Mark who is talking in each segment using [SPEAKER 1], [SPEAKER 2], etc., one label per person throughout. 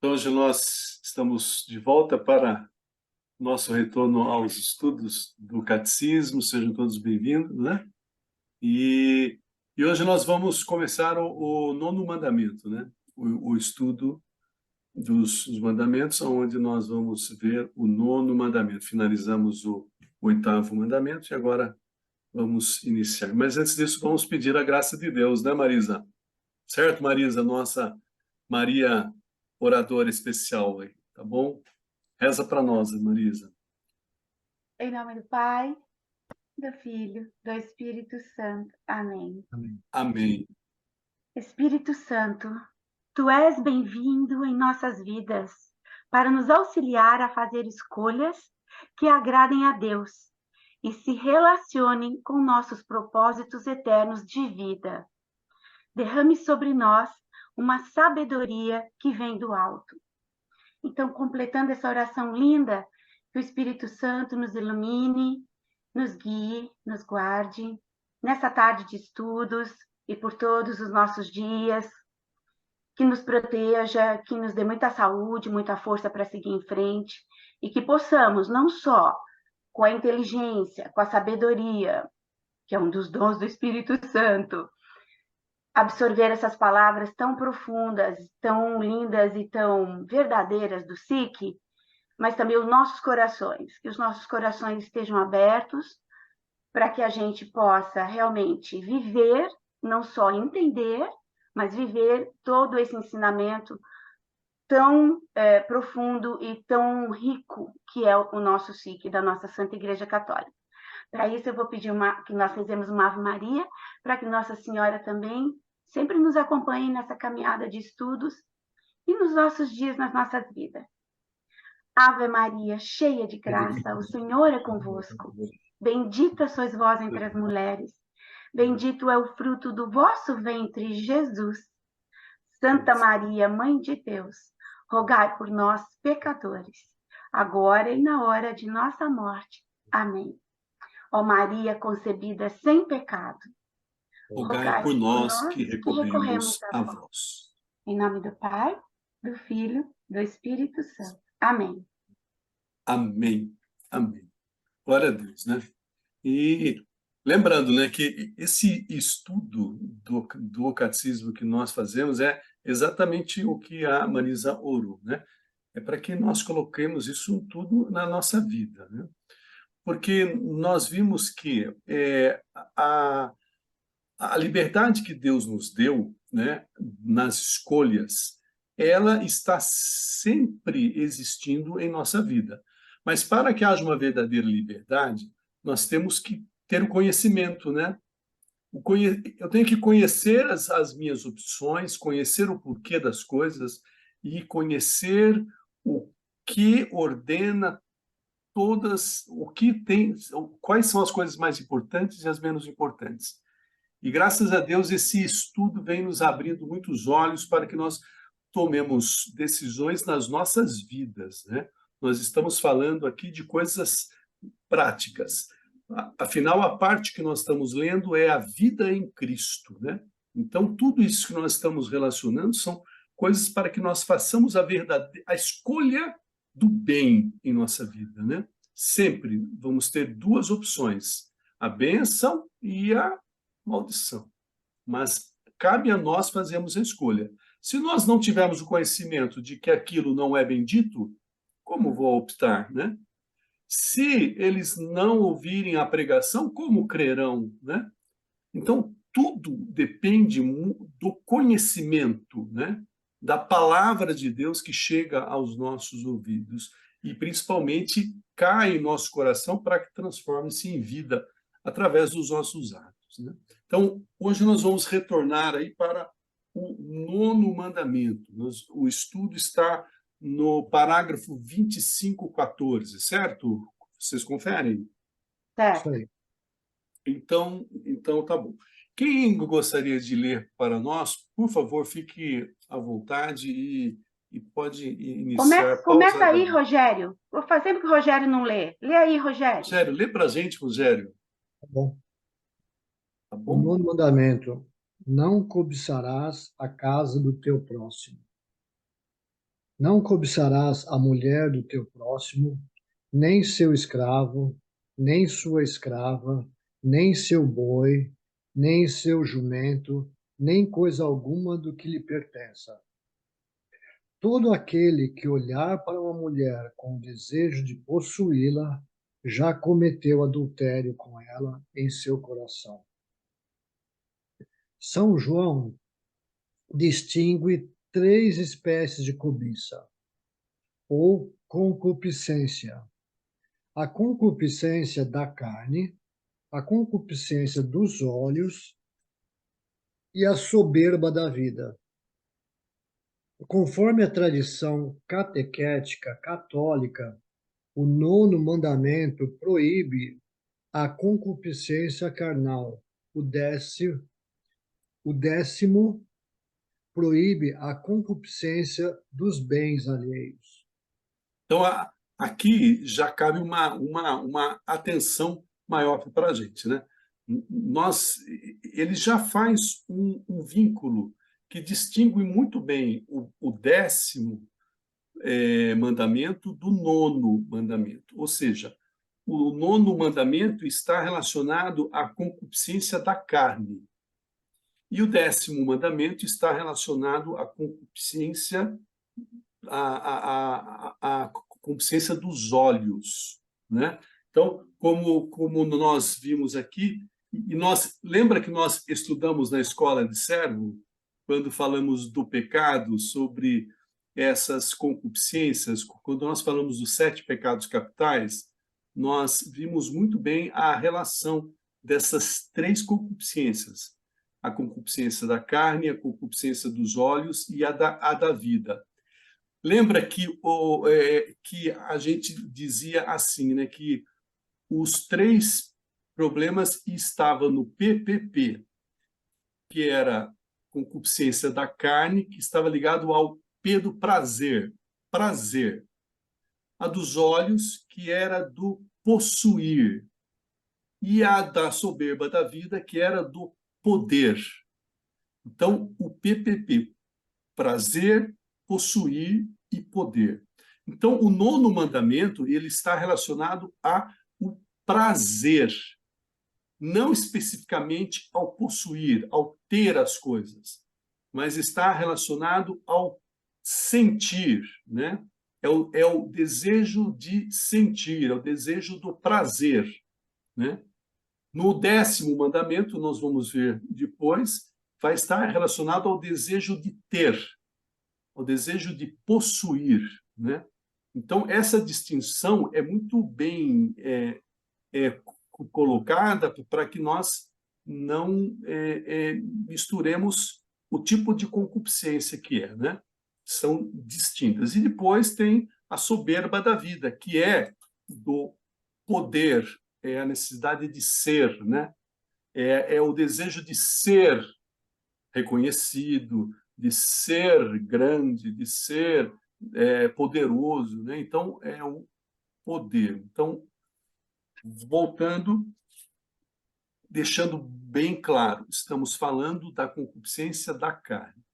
[SPEAKER 1] Então, hoje nós estamos de volta para nosso retorno aos estudos do Catecismo. Sejam todos bem-vindos, né? E, hoje nós vamos começar o nono mandamento, né? O estudo dos mandamentos, onde nós vamos ver o nono mandamento. Finalizamos o oitavo mandamento e agora vamos iniciar. Mas antes disso, vamos pedir a graça de Deus, né, Marisa? Certo, Marisa? Nossa Maria oradora especial aí, tá bom? Reza para nós, Marisa.
[SPEAKER 2] Em nome do Pai, do Filho, do Espírito Santo. Amém.
[SPEAKER 1] Amém.
[SPEAKER 2] Espírito Santo, Tu és bem-vindo em nossas vidas para nos auxiliar a fazer escolhas que agradem a Deus e se relacionem com nossos propósitos eternos de vida. Derrame sobre nós uma sabedoria que vem do alto. Então, completando essa oração linda, que o Espírito Santo nos ilumine, nos guie, nos guarde, nessa tarde de estudos e por todos os nossos dias, que nos proteja, que nos dê muita saúde, muita força para seguir em frente, e que possamos, não só com a inteligência, com a sabedoria, que é um dos dons do Espírito Santo, absorver essas palavras tão profundas, tão lindas e tão verdadeiras do SIC, mas também os nossos corações, que os nossos corações estejam abertos para que a gente possa realmente viver, não só entender, mas viver todo esse ensinamento tão profundo e tão rico que é o nosso SIC, da nossa Santa Igreja Católica. Para isso, eu vou pedir que nós fizemos uma Ave Maria, para que Nossa Senhora também sempre nos acompanhe nessa caminhada de estudos e nos nossos dias, nas nossas vidas. Ave Maria, cheia de graça, o Senhor é convosco. Bendita sois vós entre as mulheres. Bendito é o fruto do vosso ventre, Jesus. Santa Maria, Mãe de Deus, rogai por nós, pecadores, agora e na hora de nossa morte. Amém. Ó Maria concebida sem pecado,
[SPEAKER 1] Rogai por nós que recorremos a
[SPEAKER 2] vós.
[SPEAKER 1] vós.
[SPEAKER 2] Em nome do Pai, do Filho, do Espírito Santo. Amém.
[SPEAKER 1] Amém. Amém. Glória a Deus, né? E lembrando, né, que esse estudo do catecismo que nós fazemos é exatamente o que a Marisa orou, né? É para que nós coloquemos isso tudo na nossa vida, né? Porque nós vimos que a, a liberdade que Deus nos deu, né, nas escolhas, ela está sempre existindo em nossa vida. Mas para que haja uma verdadeira liberdade, nós temos que ter o conhecimento, né? Eu tenho que conhecer as minhas opções, conhecer o porquê das coisas e conhecer o que ordena todas, o que tem, quais são as coisas mais importantes e as menos importantes. E graças a Deus esse estudo vem nos abrindo muitos olhos para que nós tomemos decisões nas nossas vidas, né? Nós estamos falando aqui de coisas práticas. Afinal, a parte que nós estamos lendo é a vida em Cristo, né? Então, tudo isso que nós estamos relacionando são coisas para que nós façamos a escolha do bem em nossa vida, né? Sempre vamos ter duas opções, a bênção e a maldição. Mas cabe a nós fazermos a escolha. Se nós não tivermos o conhecimento de que aquilo não é bendito, como vou optar, né? Se eles não ouvirem a pregação, como crerão, né? Então, tudo depende do conhecimento, né? Da palavra de Deus que chega aos nossos ouvidos e, principalmente, cai em nosso coração para que transforme-se em vida através dos nossos atos, né? Então, hoje nós vamos retornar aí para o nono mandamento. O estudo está no parágrafo 25:14, certo? Vocês conferem?
[SPEAKER 2] Certo.
[SPEAKER 3] Isso aí.
[SPEAKER 1] Então tá bom. Quem gostaria de ler para nós, por favor, fique à vontade e pode iniciar
[SPEAKER 2] Começa aí,
[SPEAKER 1] pausadamente.
[SPEAKER 2] Rogério. Vou fazer que o Rogério não lê. Lê aí, Rogério.
[SPEAKER 1] Rogério, lê para a gente, Rogério,
[SPEAKER 3] Tá bom.
[SPEAKER 1] tá
[SPEAKER 3] O
[SPEAKER 1] bom?
[SPEAKER 3] nono mandamento: não cobiçarás a casa do teu próximo. Não cobiçarás a mulher do teu próximo, nem seu escravo, nem sua escrava, nem seu boi, nem seu jumento, nem coisa alguma do que lhe pertença. Todo aquele que olhar para uma mulher com o desejo de possuí-la, já cometeu adultério com ela em seu coração. São João distingue três espécies de cobiça, ou concupiscência: a concupiscência da carne, a concupiscência dos olhos e a soberba da vida. Conforme a tradição catequética católica, o nono mandamento proíbe a concupiscência carnal. O décimo proíbe a concupiscência dos bens alheios.
[SPEAKER 1] Então, aqui já cabe uma atenção maior para a gente, né? Ele já faz um vínculo que distingue muito bem o décimo mandamento do nono mandamento. Ou seja, o nono mandamento está relacionado à concupiscência da carne. E o décimo mandamento está relacionado à concupiscência a consciência dos olhos, né? Então, como nós vimos aqui, e nós lembra que nós estudamos na escola de servo, quando falamos do pecado, sobre essas concupiscências, quando nós falamos dos 7 pecados capitais, nós vimos muito bem a relação dessas 3 concupiscências: a concupiscência da carne, a concupiscência dos olhos e a da vida. Lembra que a gente dizia assim, né, que os 3 problemas estavam no PPP, que era concupiscência da carne, que estava ligado ao P do prazer, prazer. A dos olhos, que era do possuir. E a da soberba da vida, que era do poder. Então, o PPP, prazer, possuir e poder. Então, o nono mandamento ele está relacionado ao prazer, não especificamente ao possuir, ao ter as coisas, mas está relacionado ao sentir, né? É o desejo de sentir, é o desejo do prazer, né? No décimo mandamento, nós vamos ver depois, vai estar relacionado ao desejo de ter, ao desejo de possuir, né? Então, essa distinção é muito bem colocada para que nós não misturemos o tipo de concupiscência que é, né? São distintas. E depois tem a soberba da vida, que é do poder, é a necessidade de ser, né? É o desejo de ser reconhecido, de ser grande, de ser poderoso, né? Então, é o poder. Então, voltando, deixando bem claro, estamos falando da concupiscência da carne.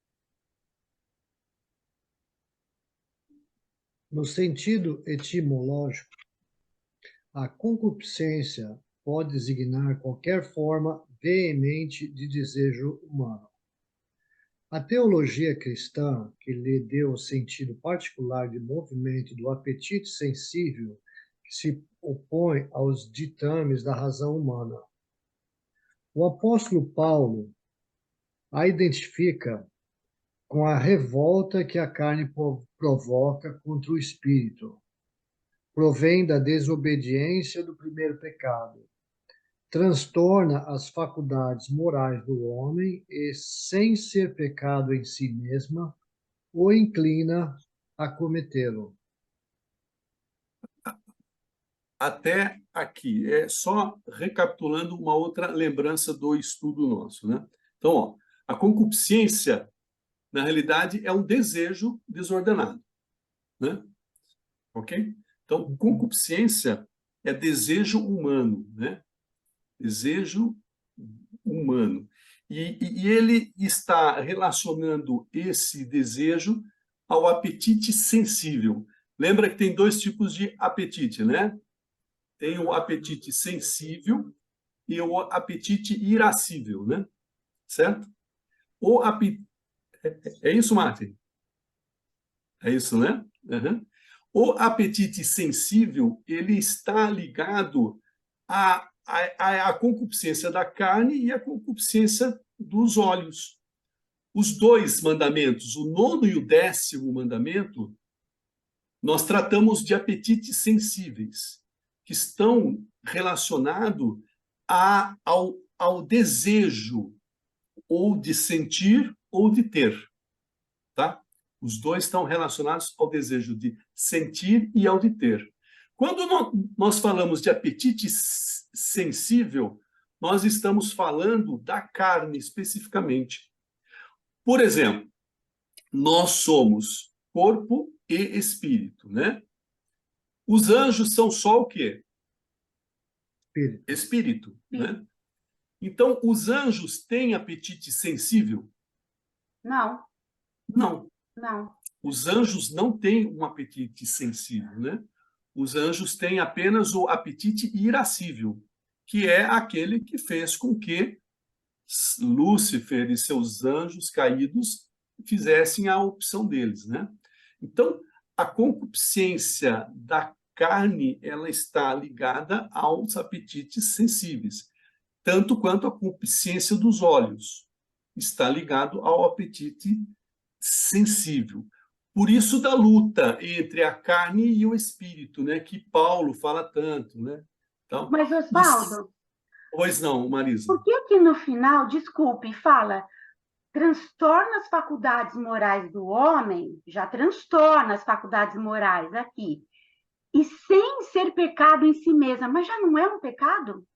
[SPEAKER 3] No sentido etimológico, a concupiscência pode designar qualquer forma veemente de desejo humano. A teologia cristã, que lhe deu o sentido particular de movimento do apetite sensível que se opõe aos ditames da razão humana. O apóstolo Paulo a identifica com a revolta que a carne provoca contra o espírito. Provém da desobediência do primeiro pecado. Transtorna as faculdades morais do homem e, sem ser pecado em si mesma, o inclina a cometê-lo.
[SPEAKER 1] Até aqui, só recapitulando uma outra lembrança do estudo nosso, né? Então, ó, a concupiscência, na realidade, é um desejo desordenado, né? Ok? Então, concupiscência é desejo humano, né? Desejo humano. E ele está relacionando esse desejo ao apetite sensível. Lembra que tem dois tipos de apetite, né? Tem o apetite sensível e o apetite irascível, né? Certo? O apetite... É isso, Martin? É isso, né? Uhum. O apetite sensível, ele está ligado à concupiscência da carne e à concupiscência dos olhos. Os dois mandamentos, o 9º e o 10º mandamento, nós tratamos de apetites sensíveis, que estão relacionados ao desejo ou de sentir ou de ter, tá? Os dois estão relacionados ao desejo de sentir e ao de ter. Quando nós falamos de apetite sensível, nós estamos falando da carne especificamente. Por exemplo, nós somos corpo e espírito, né? Os anjos são só o quê?
[SPEAKER 3] Espírito.
[SPEAKER 1] Espírito, né? Então, os anjos têm apetite sensível?
[SPEAKER 2] Não,
[SPEAKER 1] Não.
[SPEAKER 2] não.
[SPEAKER 1] Os anjos não têm um apetite sensível, né? Os anjos têm apenas o apetite irascível, que é aquele que fez com que Lúcifer e seus anjos caídos fizessem a opção deles, né? Então, a concupiscência da carne, ela está ligada aos apetites sensíveis, tanto quanto a concupiscência dos olhos está ligado ao apetite sensível. Por isso da luta entre a carne e o espírito, né, que Paulo fala tanto, né? Então,
[SPEAKER 2] Mas, Osvaldo,
[SPEAKER 1] pois não, Marisa.
[SPEAKER 2] por que que no final, desculpe, fala transtorna as faculdades morais do homem, já transtorna as faculdades morais aqui, e sem ser pecado em si mesma, mas já não é um pecado?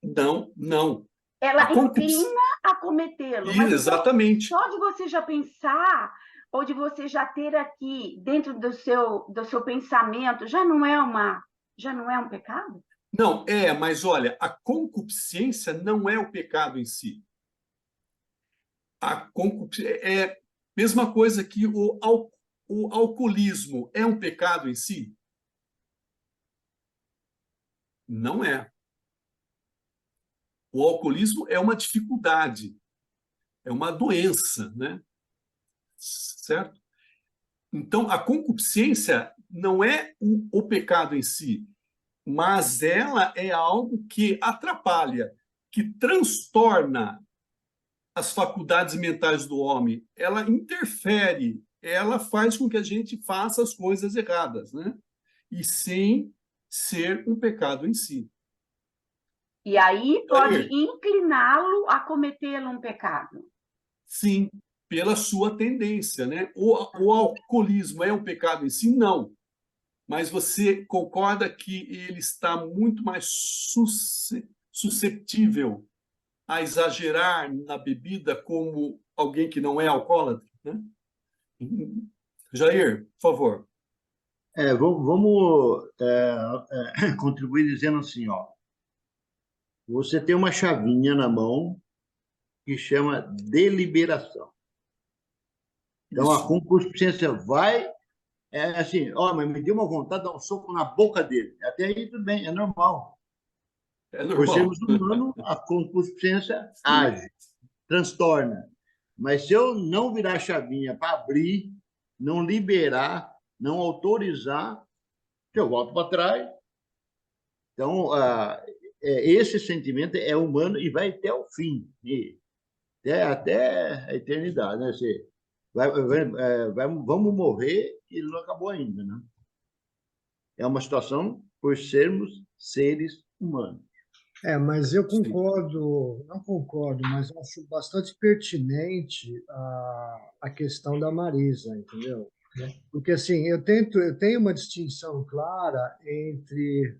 [SPEAKER 1] Não, não.
[SPEAKER 2] Ela inclina a cometê-lo, mas
[SPEAKER 1] exatamente.
[SPEAKER 2] Só de você já pensar, ou de você já ter aqui dentro do seu pensamento, já não é um pecado?
[SPEAKER 1] Não, mas olha, a concupiscência não é o pecado em si. A concupiscência é a mesma coisa que o alcoolismo é um pecado em si? Não é. O alcoolismo é uma dificuldade, é uma doença, né? Certo? Então, a concupiscência não é o pecado em si, mas ela é algo que atrapalha, que transtorna as faculdades mentais do homem. Ela interfere, ela faz com que a gente faça as coisas erradas, né? E sem ser um pecado em si.
[SPEAKER 2] E aí pode incliná-lo a cometê-lo um pecado.
[SPEAKER 1] Sim, pela sua tendência, né? O alcoolismo é um pecado em si? Não. Mas você concorda que ele está muito mais susceptível a exagerar na bebida como alguém que não é alcoólatra, né? Jair, por favor.
[SPEAKER 4] Vamos contribuir dizendo assim, ó. Você tem uma chavinha na mão que chama deliberação. Então, a concupiscência vai, assim, ó, mas me deu uma vontade de dar um soco na boca dele. Até aí tudo bem, é normal. Por sermos humanos, a concupiscência age, transtorna. Mas se eu não virar a chavinha para abrir, não liberar, não autorizar, eu volto para trás. Então, esse sentimento é humano e vai até o fim, até a eternidade, né? Vamos morrer e não acabou ainda, né? É uma situação por sermos seres humanos.
[SPEAKER 3] Mas eu concordo, não concordo, mas acho bastante pertinente a questão da Marisa, entendeu? Porque, assim, eu tenho uma distinção clara entre,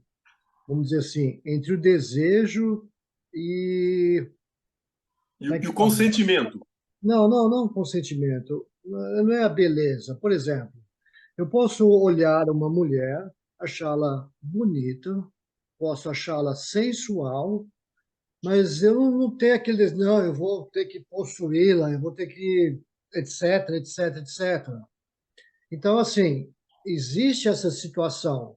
[SPEAKER 3] vamos dizer assim, entre o desejo e
[SPEAKER 1] o consentimento.
[SPEAKER 3] Não consentimento. Não é a beleza. Por exemplo, eu posso olhar uma mulher, achá-la bonita, posso achá-la sensual, mas eu não tenho aquele, não, eu vou ter que possuí-la, eu vou ter que, etc, etc, etc. Então, assim, existe essa situação.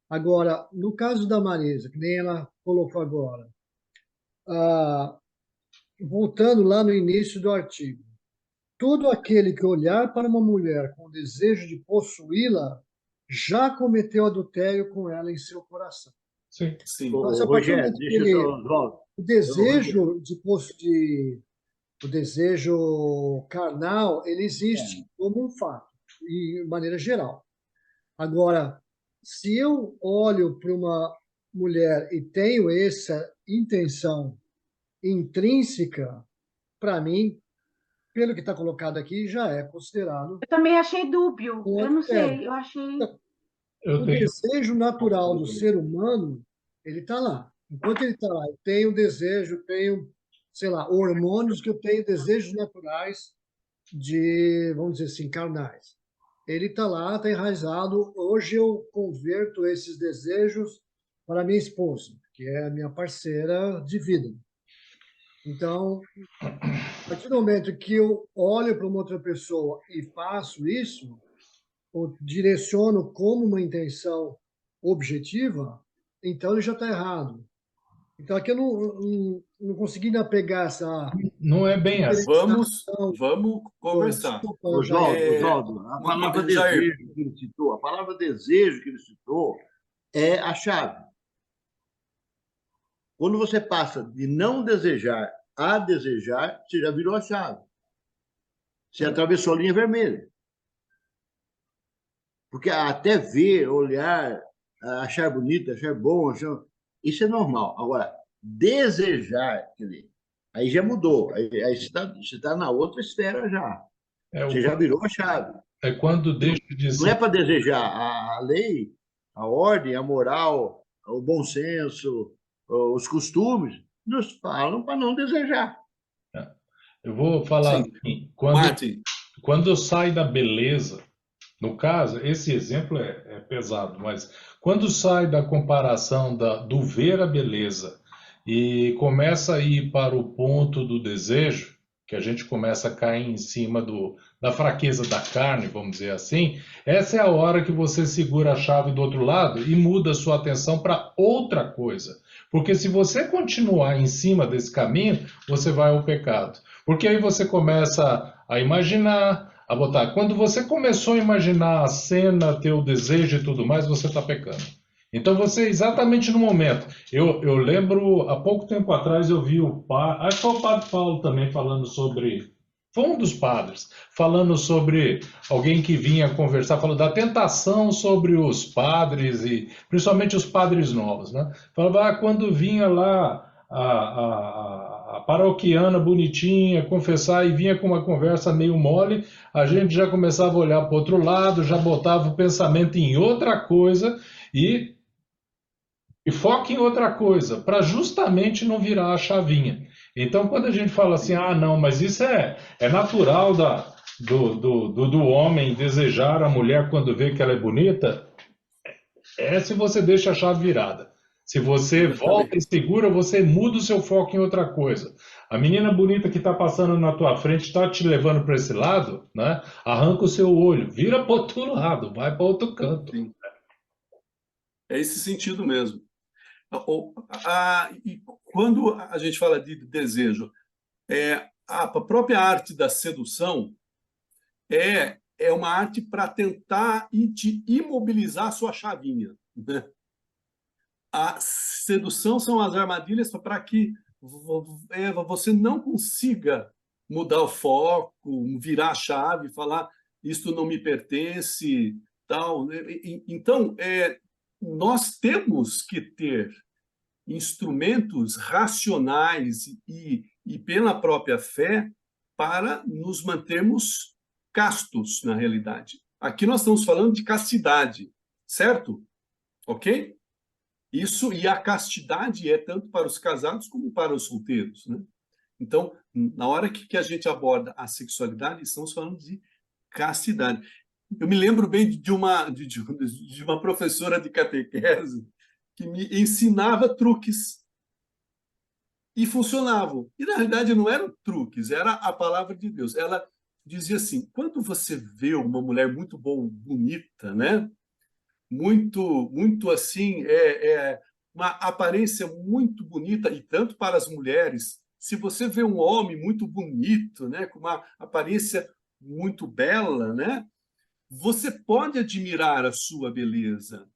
[SPEAKER 3] Agora, no caso da Marisa, que nem ela colocou agora, ah, voltando lá no início do artigo, todo aquele que olhar para uma mulher com desejo de possuí-la já cometeu adultério com ela em seu coração.
[SPEAKER 5] Sim.
[SPEAKER 1] Sim.
[SPEAKER 3] Então, se a partir do
[SPEAKER 4] Rogério,
[SPEAKER 3] momento que
[SPEAKER 4] deixa eu
[SPEAKER 3] ele,
[SPEAKER 4] só, Oswaldo.
[SPEAKER 3] o
[SPEAKER 4] Rogério,
[SPEAKER 3] desejo o desejo carnal, ele existe como um fato, de maneira geral. Agora, se eu olho para uma mulher e tenho essa intenção intrínseca, para mim, pelo que está colocado aqui, já é considerado
[SPEAKER 2] Eu também achei dúbio.
[SPEAKER 3] um
[SPEAKER 2] Eu não
[SPEAKER 3] adultério.
[SPEAKER 2] sei, eu achei.
[SPEAKER 5] Eu
[SPEAKER 3] O
[SPEAKER 5] tenho.
[SPEAKER 3] desejo natural do ser humano, ele está lá. Enquanto ele está lá, eu tenho desejo, tenho, sei lá, hormônios que eu tenho desejos naturais de, vamos dizer assim, carnais. Ele está lá, está enraizado. Hoje eu converto esses desejos para minha esposa, que é a minha parceira de vida. Então, a partir do momento que eu olho para uma outra pessoa e faço isso, ou direciono como uma intenção objetiva, então ele já está errado. Então, aqui eu não consegui ainda pegar essa
[SPEAKER 5] Não é bem assim.
[SPEAKER 3] diferenciação.
[SPEAKER 1] Vamos conversar.
[SPEAKER 3] Desculpa, Jair.
[SPEAKER 4] Oswaldo, a palavra
[SPEAKER 1] Jair,
[SPEAKER 4] desejo que ele citou, a palavra desejo que ele citou é a chave. Quando você passa de não desejar a desejar, você já virou a chave. Você atravessou a linha vermelha. Porque até ver, olhar, achar bonito, achar bom, isso é normal. Agora, desejar, quer dizer, aí já mudou. Aí você tá na outra esfera já.
[SPEAKER 5] É,
[SPEAKER 4] Você já virou a chave.
[SPEAKER 5] é quando deixa de
[SPEAKER 4] Não é
[SPEAKER 5] ser.
[SPEAKER 4] para desejar. A lei, a ordem, a moral, o bom senso, os costumes, nos falam para não desejar.
[SPEAKER 5] Eu vou falar
[SPEAKER 1] sim.
[SPEAKER 5] assim,
[SPEAKER 1] Martin,
[SPEAKER 5] quando sai da beleza, no caso, esse exemplo é pesado, mas quando sai da comparação do ver a beleza e começa a ir para o ponto do desejo, que a gente começa a cair em cima da fraqueza da carne, vamos dizer assim, essa é a hora que você segura a chave do outro lado e muda a sua atenção para outra coisa. Porque se você continuar em cima desse caminho, você vai ao pecado. Porque aí você começa a imaginar, a botar. Quando você começou a imaginar a cena, ter o desejo e tudo mais, você está pecando. Então você, exatamente no momento, eu lembro, há pouco tempo atrás eu vi acho que foi o padre Paulo também falando sobre, foi um dos padres, falando sobre alguém que vinha conversar, falou da tentação sobre os padres, e principalmente os padres novos, né? Falava, quando vinha lá a paroquiana bonitinha confessar e vinha com uma conversa meio mole, a gente já começava a olhar para o outro lado, já botava o pensamento em outra coisa e foca em outra coisa, para justamente não virar a chavinha. Então, quando a gente fala assim, não, mas isso é natural do homem desejar a mulher quando vê que ela é bonita, se você deixa a chave virada. Se você volta e segura, você muda o seu foco em outra coisa. A menina bonita que está passando na tua frente está te levando para esse lado, né? Arranca o seu olho, vira para outro lado, vai para outro canto.
[SPEAKER 1] sim. É esse sentido mesmo. E quando a gente fala de desejo, a própria arte da sedução é uma arte para tentar te imobilizar a sua chavinha, né? A sedução são as armadilhas para que você não consiga mudar o foco, virar a chave, falar isto não me pertence, tal. Então, nós temos que ter instrumentos racionais e pela própria fé para nos mantermos castos na realidade. Aqui nós estamos falando de castidade, certo? Ok? Isso, e a castidade é tanto para os casados como para os solteiros, né? Então, na hora que a gente aborda a sexualidade, estamos falando de castidade. Eu me lembro bem de uma professora de catequese que me ensinava truques e funcionavam. E, na realidade, não eram truques, era a palavra de Deus. Ela dizia assim, quando você vê uma mulher muito bonita, né? Muito assim, uma aparência muito bonita, e tanto para as mulheres, se você vê um homem muito bonito, né? Com uma aparência muito bela, né? Você pode admirar a sua beleza,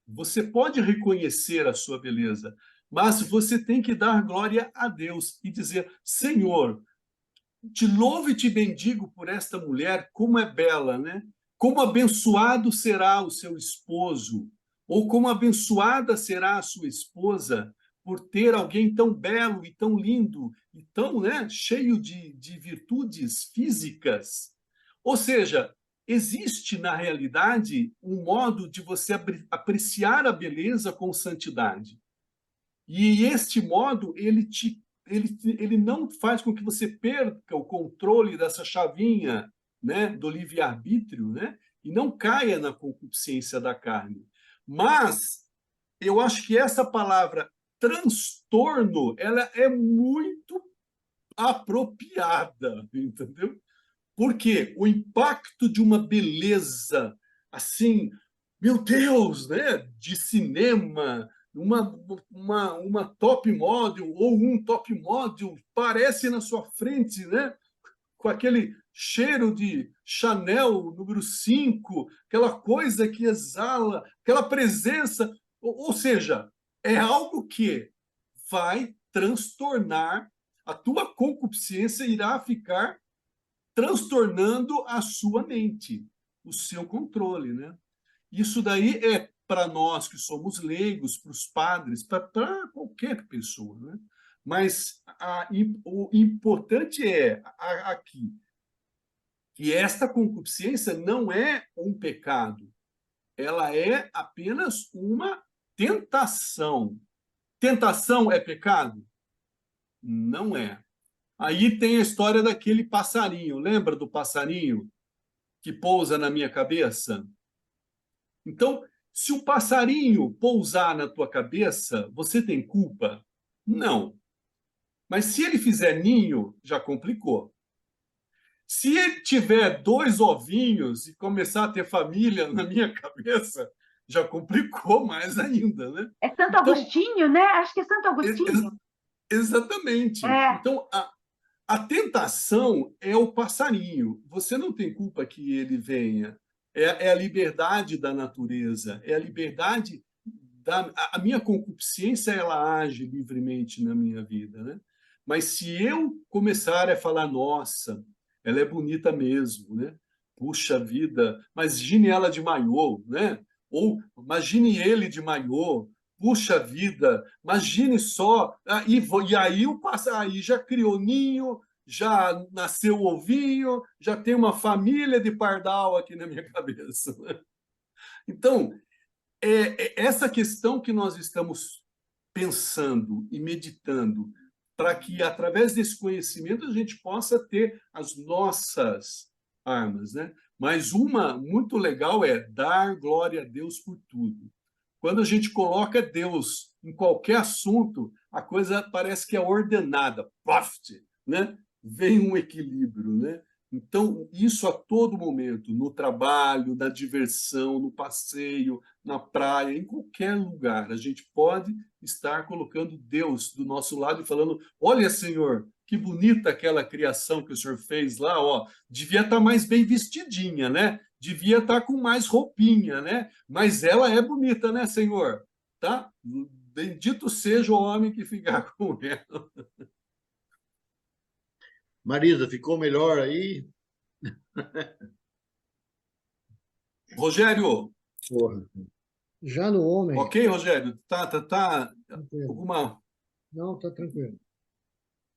[SPEAKER 1] você pode reconhecer a sua beleza, mas você tem que dar glória a Deus e dizer: Senhor, te louvo e te bendigo por esta mulher, como é bela, né? Como abençoado será o seu esposo, ou como abençoada será a sua esposa por ter alguém tão belo e tão lindo e tão, né, cheio de virtudes físicas. Ou seja, existe na realidade um modo de você apreciar a beleza com santidade. E este modo, ele não faz com que você perca o controle dessa chavinha, né, do livre-arbítrio, né, e não caia na concupiscência da carne. Mas eu acho que essa palavra transtorno, ela é muito apropriada, entendeu? Porque o impacto de uma beleza assim, meu Deus, né, de cinema, uma top model ou um top model parece na sua frente, né, com aquele cheiro de Chanel número 5, aquela coisa que exala, aquela presença, ou seja, é algo que vai transtornar a tua concupiscência, irá ficar transtornando a sua mente, o seu controle, né? Isso daí é para nós que somos leigos, para os padres, para qualquer pessoa, né? Mas o importante é aqui que esta concupiscência não é um pecado, ela é apenas uma tentação. Tentação é pecado? Não é. Aí tem a história daquele passarinho. Lembra do passarinho que pousa na minha cabeça? Então, se o passarinho pousar na tua cabeça, você tem culpa? Não. Mas se ele fizer ninho, já complicou. Se ele tiver 2 ovinhos e começar a ter família na minha cabeça, já complicou mais ainda, né?
[SPEAKER 2] É Santo
[SPEAKER 1] Então,
[SPEAKER 2] Agostinho, né? Acho que é Santo Agostinho.
[SPEAKER 1] exatamente.
[SPEAKER 2] É,
[SPEAKER 1] Então, a tentação é o passarinho. Você não tem culpa que ele venha. É a liberdade da natureza, é a liberdade da. A minha concupiscência, ela age livremente na minha vida, né? Mas se eu começar a falar, nossa, ela é bonita mesmo, né? Puxa vida, imagine ela de maiô, né? Ou imagine ele de maiô, puxa vida, imagine só, e aí aí já criou ninho, já nasceu ovinho, já tem uma família de pardal aqui na minha cabeça. Então, essa questão que nós estamos pensando e meditando, para que, através desse conhecimento, a gente possa ter as nossas armas, né? Mas uma muito legal é dar glória a Deus por tudo. Quando a gente coloca Deus em qualquer assunto, a coisa parece que é ordenada, poft, né? Vem um equilíbrio, né? Então, isso a todo momento, no trabalho, na diversão, no passeio, na praia, em qualquer lugar, a gente pode estar colocando Deus do nosso lado e falando: olha, Senhor, que bonita aquela criação que o Senhor fez lá, ó, devia estar mais bem vestidinha, né? Devia estar com mais roupinha, né? Mas ela é bonita, né, Senhor? Tá? Bendito seja o homem que ficar com ela.
[SPEAKER 4] Marisa, ficou melhor aí?
[SPEAKER 1] Rogério,
[SPEAKER 4] Porra.
[SPEAKER 3] Já no homem,
[SPEAKER 1] ok, Rogério? Tá
[SPEAKER 3] tranquilo.
[SPEAKER 1] alguma.
[SPEAKER 3] Não, está tranquilo.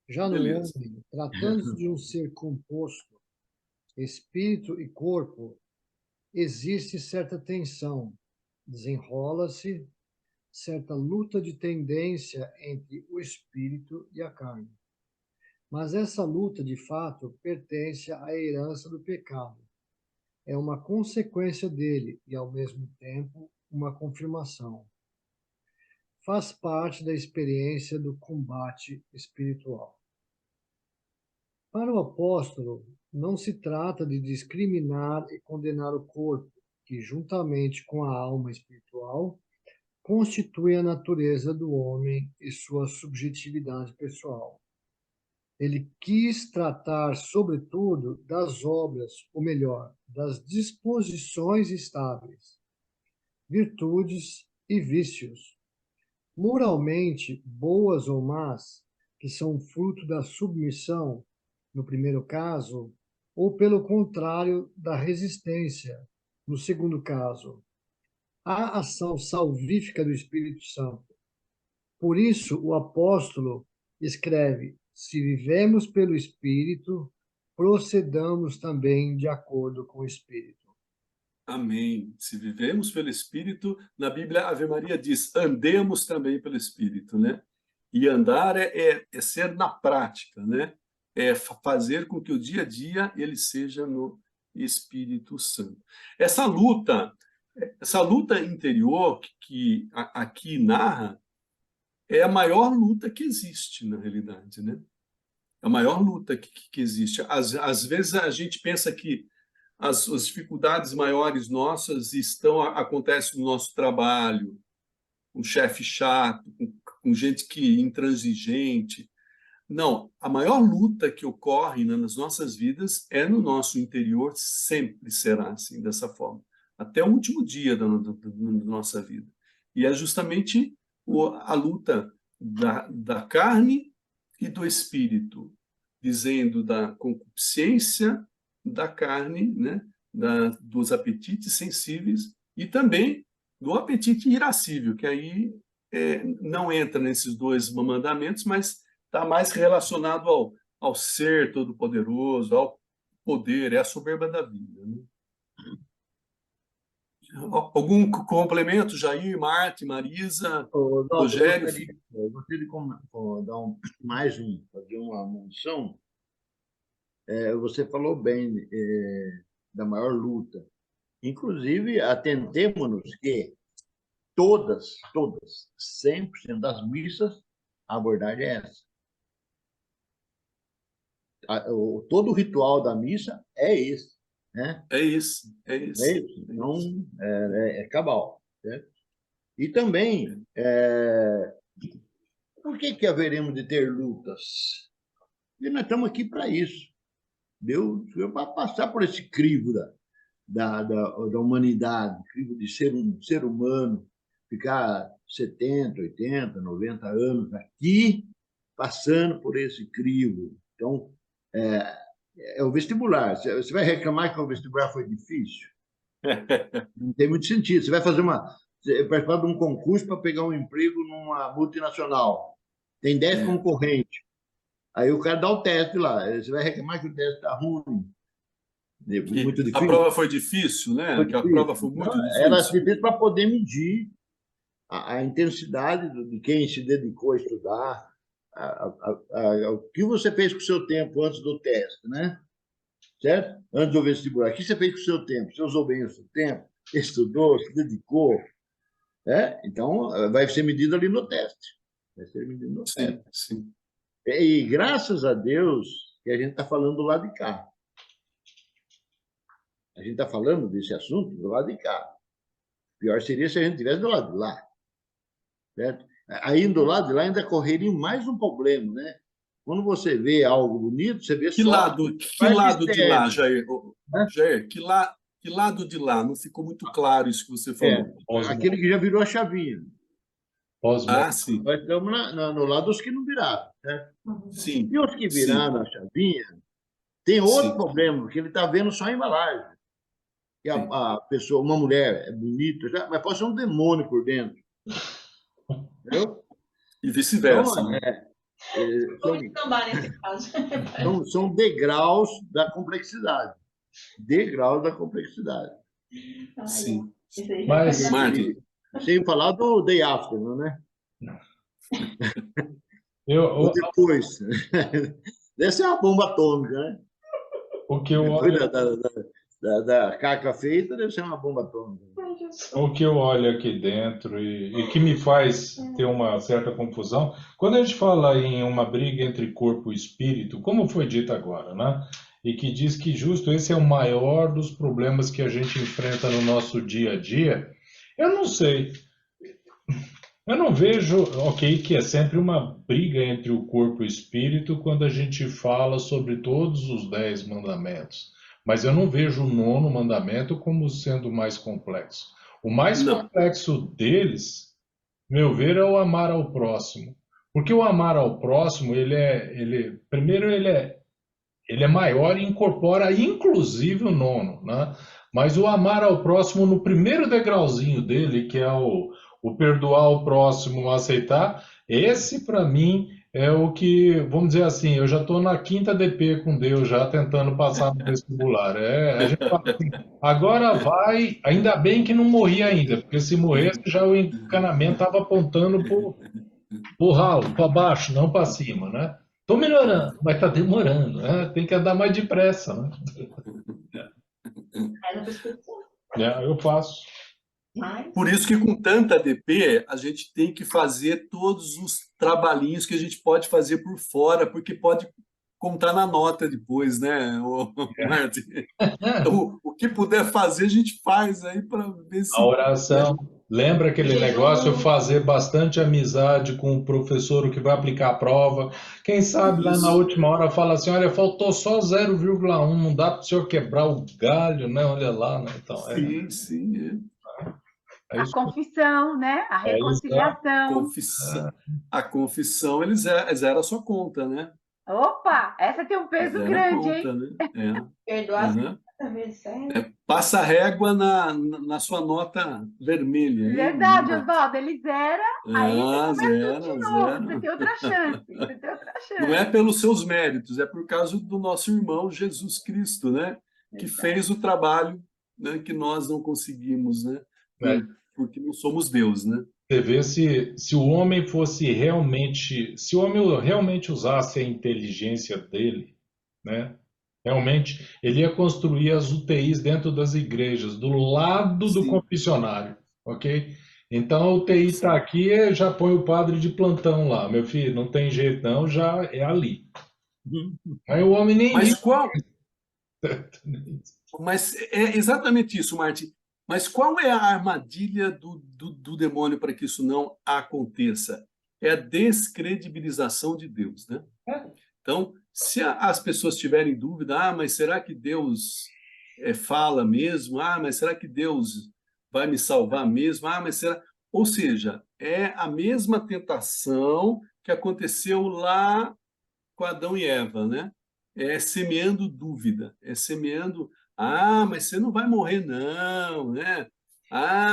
[SPEAKER 3] Já no
[SPEAKER 1] Beleza.
[SPEAKER 3] homem, tratando-se de um ser composto, espírito e corpo, existe certa tensão, desenrola-se certa luta de tendência entre o espírito e a carne. Mas essa luta, de fato, pertence à herança do pecado. É uma consequência dele e, ao mesmo tempo, uma confirmação. Faz parte da experiência do combate espiritual. Para o apóstolo, não se trata de discriminar e condenar o corpo, que, juntamente com a alma espiritual, constitui a natureza do homem e sua subjetividade pessoal. Ele quis tratar, sobretudo, das obras, ou melhor, das disposições estáveis, virtudes e vícios, moralmente boas ou más, que são fruto da submissão, no primeiro caso, ou, pelo contrário, da resistência, no segundo caso, à ação salvífica do Espírito Santo. Por isso, o apóstolo escreve: se vivemos pelo Espírito, procedamos também de acordo com o Espírito.
[SPEAKER 1] Amém. Se vivemos pelo Espírito, na Bíblia, a Ave Maria diz, andemos também pelo Espírito, né? E andar é ser na prática, né? É fazer com que o dia a dia ele seja no Espírito Santo. Essa luta interior que aqui narra é a maior luta que existe, na realidade, né? A maior luta que existe. Às vezes a gente pensa que as dificuldades maiores nossas acontecem no nosso trabalho, com chefe chato, com gente intransigente. Não, a maior luta que ocorre nas nossas vidas é no nosso interior, sempre será assim, dessa forma, até o último dia da nossa vida. E é justamente a luta da carne e do espírito, dizendo da concupiscência da carne, né? Dos apetites sensíveis e também do apetite irascível, que aí não entra nesses dois mandamentos, mas está mais relacionado ao ser todo-poderoso, ao poder, é a soberba da vida, né? Algum complemento, Jair, Marte, Marisa, Rogério?
[SPEAKER 4] Eu gostaria de dar fazer uma menção. Você falou bem da maior luta. Inclusive, atentemo-nos que todas, 100% das missas, a abordagem é essa. Todo o ritual da missa é esse, né?
[SPEAKER 1] É isso.
[SPEAKER 4] É isso. Então, é cabal, certo? E também, por que haveremos de ter lutas? E nós estamos aqui para isso. Deus veio para passar por esse crivo da humanidade, crivo de ser um ser humano, ficar 70, 80, 90 anos aqui, passando por esse crivo. Então, é o vestibular. Você vai reclamar que o vestibular foi difícil? Não tem muito sentido. Você vai participar de um concurso para pegar um emprego numa multinacional. Tem 10 concorrentes. Aí o cara dá o teste lá. Você vai reclamar que o teste está ruim. Muito difícil.
[SPEAKER 1] A prova foi difícil, né? Que a prova foi muito difícil.
[SPEAKER 4] Era difícil para poder medir a intensidade de quem se dedicou a estudar, o que você fez com o seu tempo antes do teste, né? Certo? Antes do vestibular. O que você fez com o seu tempo? Você usou bem o seu tempo? Estudou, se dedicou? Então, vai ser medido ali no teste. Vai ser medido no teste.
[SPEAKER 1] Sim.
[SPEAKER 4] E graças a Deus que a gente está falando do lado de cá. A gente está falando desse assunto do lado de cá. Pior seria se a gente estivesse do lado de lá. Certo? Aí do lado de lá ainda correria mais um problema, né? Quando você vê algo bonito, você vê
[SPEAKER 1] que
[SPEAKER 4] só...
[SPEAKER 1] lado de lá, Jair? Jair, que lado de lá? Não ficou muito claro isso que você falou.
[SPEAKER 4] Aquele que já virou a chavinha.
[SPEAKER 1] Sim.
[SPEAKER 4] Nós estamos no lado dos que não viraram, né?
[SPEAKER 1] Sim.
[SPEAKER 4] E os que viraram a chavinha, tem outro problema, porque ele está vendo só a embalagem. Que a pessoa, uma mulher é bonita, mas pode ser um demônio por dentro. Entendeu?
[SPEAKER 1] E vice-versa.
[SPEAKER 4] Então, são degraus da complexidade. Degraus da complexidade.
[SPEAKER 1] Sim.
[SPEAKER 5] Mas,
[SPEAKER 1] Martin,
[SPEAKER 4] sem falar do day after, né?
[SPEAKER 5] Ou
[SPEAKER 4] depois. Deve ser uma bomba atômica, né?
[SPEAKER 5] O que eu olho...
[SPEAKER 4] da caca feita, deve ser uma bomba atômica.
[SPEAKER 5] O que eu olho aqui dentro e que me faz ter uma certa confusão, quando a gente fala em uma briga entre corpo e espírito, como foi dito agora, né? e que diz que justo esse é o maior dos problemas que a gente enfrenta no nosso dia a dia. Eu não sei, eu não vejo, ok, que é sempre uma briga entre o corpo e o espírito quando a gente fala sobre todos os 10 mandamentos. Mas eu não vejo o 9º mandamento como sendo o mais complexo. O mais
[SPEAKER 1] Não,
[SPEAKER 5] complexo deles, meu ver, é o amar ao próximo. Porque o amar ao próximo, primeiro, ele é maior e incorpora inclusive o 9º, né? Mas o amar ao próximo no primeiro degrauzinho dele, que é o perdoar o próximo, o aceitar, esse para mim é o que, vamos dizer assim, eu já estou na 5ª DP com Deus, já tentando passar no vestibular. A gente fala assim, agora vai, ainda bem que não morri ainda, porque se morresse já o encanamento estava apontando para o ralo, para baixo, não para cima, né? Estou melhorando, mas está demorando, né? Tem que andar mais depressa, né? Eu faço.
[SPEAKER 1] por isso que com tanta ADP, a gente tem que fazer todos os trabalhinhos que a gente pode fazer por fora, porque pode contar na nota depois, né, Martin? O que puder fazer, a gente faz aí para ver
[SPEAKER 5] A
[SPEAKER 1] se, né?
[SPEAKER 5] oração. Lembra aquele negócio, fazer bastante amizade com o professor que vai aplicar a prova. Quem sabe lá na
[SPEAKER 1] Isso.
[SPEAKER 5] última hora fala assim, olha, faltou só 0,1, não dá para o senhor quebrar o galho, né? Olha lá, né? Então,
[SPEAKER 1] Sim, sim.
[SPEAKER 5] é
[SPEAKER 2] A
[SPEAKER 5] isso.
[SPEAKER 2] confissão, né? A
[SPEAKER 5] É isso.
[SPEAKER 2] reconciliação.
[SPEAKER 1] Confissão. A confissão, ele zera a sua conta, né?
[SPEAKER 2] Opa, essa tem um peso
[SPEAKER 1] Zera a
[SPEAKER 2] grande, hein?
[SPEAKER 1] conta, né?
[SPEAKER 2] Perdoar
[SPEAKER 1] Aham.
[SPEAKER 2] 50 vezes 100.
[SPEAKER 1] Passa a régua na sua nota vermelha aí,
[SPEAKER 2] Verdade,
[SPEAKER 1] Marta.
[SPEAKER 2] Oswaldo, ele zera, aí você começa tudo de
[SPEAKER 1] Zera,
[SPEAKER 2] novo. Você
[SPEAKER 1] zera.
[SPEAKER 2] tem outra chance. Você tem outra
[SPEAKER 1] Não é
[SPEAKER 2] chance.
[SPEAKER 1] pelos seus méritos, é por causa do nosso irmão Jesus Cristo, né? Que fez o trabalho, né, que nós não conseguimos, né?
[SPEAKER 5] É,
[SPEAKER 1] Porque não somos Deus, né?
[SPEAKER 5] você vê se o homem fosse realmente, se o homem realmente usasse a inteligência dele, né? Realmente, ele ia construir as UTIs dentro das igrejas, do lado do
[SPEAKER 1] Sim,
[SPEAKER 5] confessionário, ok? Então a UTI está
[SPEAKER 1] sim.
[SPEAKER 5] aqui, já põe o padre de plantão lá, meu filho, não tem jeito não, já é ali. Aí o homem nem
[SPEAKER 1] Mas
[SPEAKER 5] liga.
[SPEAKER 1] qual, Mas é exatamente isso, Martin. Mas qual é a armadilha do demônio para que isso não aconteça? É a descredibilização de Deus, né? Então, se as pessoas tiverem dúvida, mas será que Deus fala mesmo? Mas será que Deus vai me salvar mesmo? Mas será? Ou seja, é a mesma tentação que aconteceu lá com Adão e Eva, né? É semeando dúvida, é semeando, mas você não vai morrer não, né?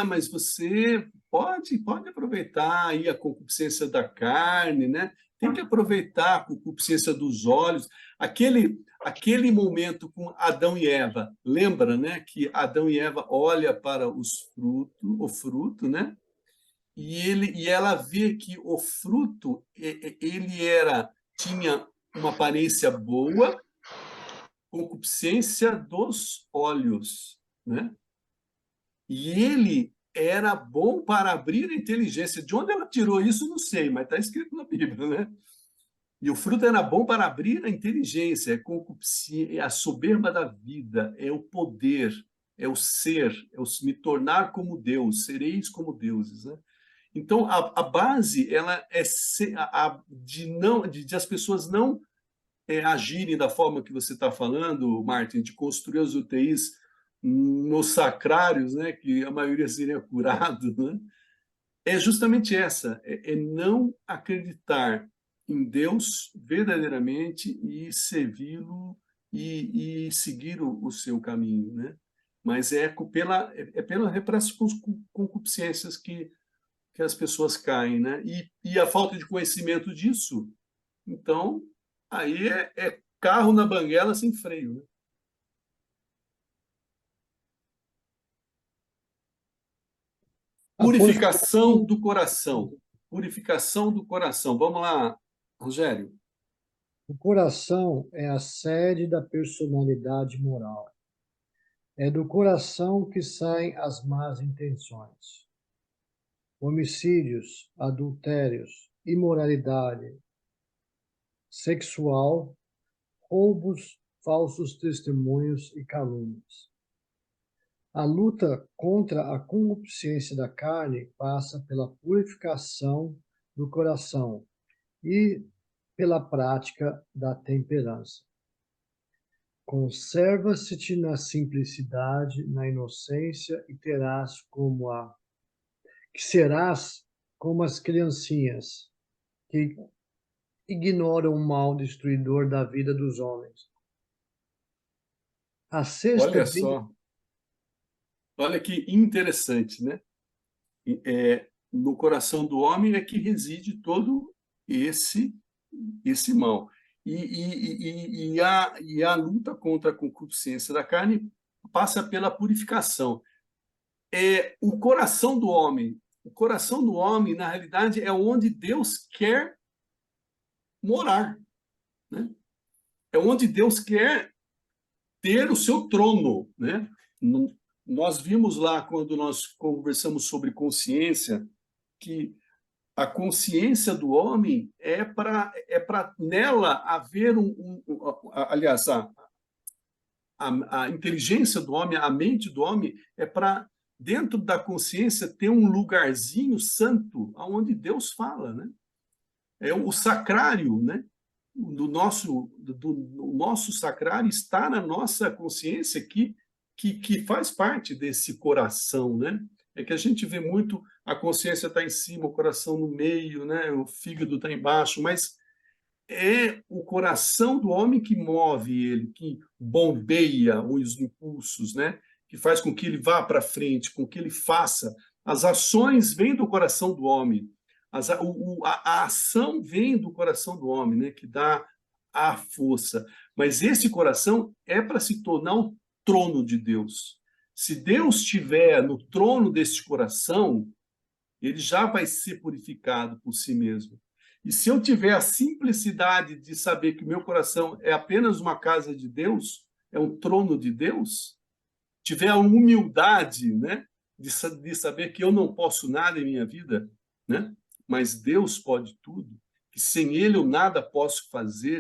[SPEAKER 1] Mas você pode aproveitar aí a concupiscência da carne, né? Tem que aproveitar a concupiscência dos olhos. Aquele momento com Adão e Eva, lembra, né? Que Adão e Eva olha para o fruto, né? E ela vê que o fruto ele tinha uma aparência boa, concupiscência dos olhos, né? E ele era bom para abrir a inteligência. De onde ela tirou isso, não sei, mas está escrito na Bíblia, né? E o fruto era bom para abrir a inteligência, é a soberba da vida, é o poder, é o ser, é o se me tornar como Deus, sereis como deuses, né? Então, a base ela é de as pessoas não agirem da forma que você está falando, Martin, de construir as UTIs nos sacrários, né, que a maioria seria curado, né? É justamente essa, é não acreditar em Deus verdadeiramente e servi-lo e seguir o seu caminho, né? Mas pelas concupiscências que as pessoas caem, né? E a falta de conhecimento disso, então, aí é carro na banguela sem freio, né?
[SPEAKER 3] A
[SPEAKER 1] Purificação
[SPEAKER 3] purificação,
[SPEAKER 1] do coração. Purificação do coração. Vamos lá, Rogério.
[SPEAKER 3] o coração é a sede da personalidade moral. É do coração que saem as más intenções. Homicídios, adultérios, imoralidade sexual, roubos, falsos testemunhos e calúnias. A luta contra a concupiscência da carne passa pela purificação do coração e pela prática da temperança. Conserva-se-te na simplicidade, na inocência, e serás como as criancinhas que ignoram o mal destruidor da vida dos homens. A sexta
[SPEAKER 1] Olha só, olha que interessante, né? No coração do homem é que reside todo esse mal. E a luta contra a concupiscência da carne passa pela purificação. O coração do homem, na realidade, é onde Deus quer morar, né? É onde Deus quer ter o seu trono, né? Nós vimos lá, quando nós conversamos sobre consciência, que a consciência do homem é para nela haver aliás, a inteligência do homem, a mente do homem, é para dentro da consciência ter um lugarzinho santo aonde Deus fala, né? É o sacrário, né? O nosso sacrário está na nossa consciência que faz parte desse coração, né? É que a gente vê muito a consciência está em cima, o coração no meio, né? O fígado está embaixo, mas é o coração do homem que move ele, que bombeia os impulsos, né? Que faz com que ele vá para frente, com que ele faça. As ações vêm do coração do homem. A ação vem do coração do homem, né? Que dá a força. Mas esse coração é para se tornar o trono de Deus. Se Deus estiver no trono desse coração, ele já vai ser purificado por si mesmo. E se eu tiver a simplicidade de saber que o meu coração é apenas uma casa de Deus, é um trono de Deus, tiver a humildade, né, de saber que eu não posso nada em minha vida, né, mas Deus pode tudo, que sem Ele eu nada posso fazer,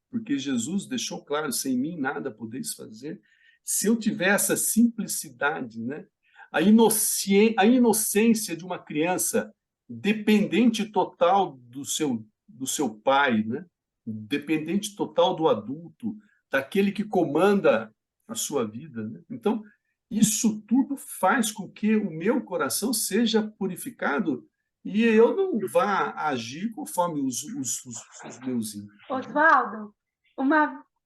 [SPEAKER 1] porque Jesus deixou claro, sem mim nada podeis fazer. Se eu tiver essa simplicidade, né, a inocência de uma criança dependente total do seu pai, né? Dependente total do adulto, daquele que comanda a sua vida, né? Então, isso tudo faz com que o meu coração seja purificado e eu não vá agir conforme os meus ímpios.
[SPEAKER 2] Oswaldo,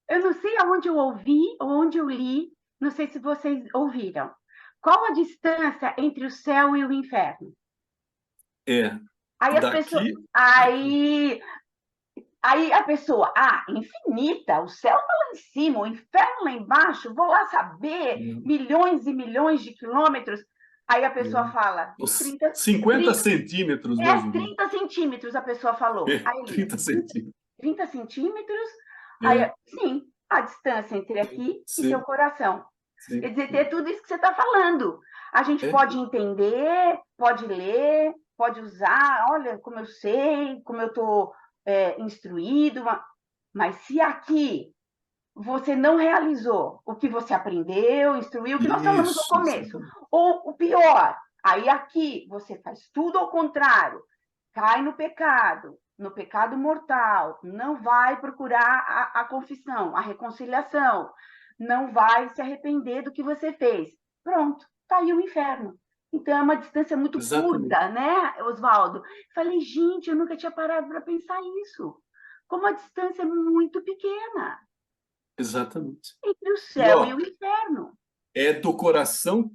[SPEAKER 2] eu não sei aonde eu ouvi ou onde eu li, não sei se vocês ouviram. Qual a distância entre o céu e o inferno? Aí as pessoas, aí a pessoa, infinita, o céu está lá em cima, o inferno lá embaixo, vou lá saber, milhões e milhões de quilômetros. Aí a pessoa fala,
[SPEAKER 1] 50 centímetros, mesmo.
[SPEAKER 2] 30 centímetros, a pessoa falou. Aí,
[SPEAKER 1] 30 centímetros.
[SPEAKER 2] 30 centímetros, aí, sim, a distância entre aqui e seu coração. Sim. Quer dizer, ter tudo isso que você está falando. A gente pode entender, pode ler, pode usar, olha como eu sei, como eu estou instruído, mas se aqui você não realizou o que você aprendeu, instruiu, o que nós falamos no começo, ou o pior, aí aqui você faz tudo ao contrário, cai no pecado mortal, não vai procurar a confissão, a reconciliação, não vai se arrepender do que você fez. Pronto, está aí o inferno. Então, é uma distância muito curta, né, Oswaldo? Falei, gente, eu nunca tinha parado para pensar isso. Como a distância é muito pequena.
[SPEAKER 1] Exatamente.
[SPEAKER 2] Entre o céu e o inferno.
[SPEAKER 1] É do coração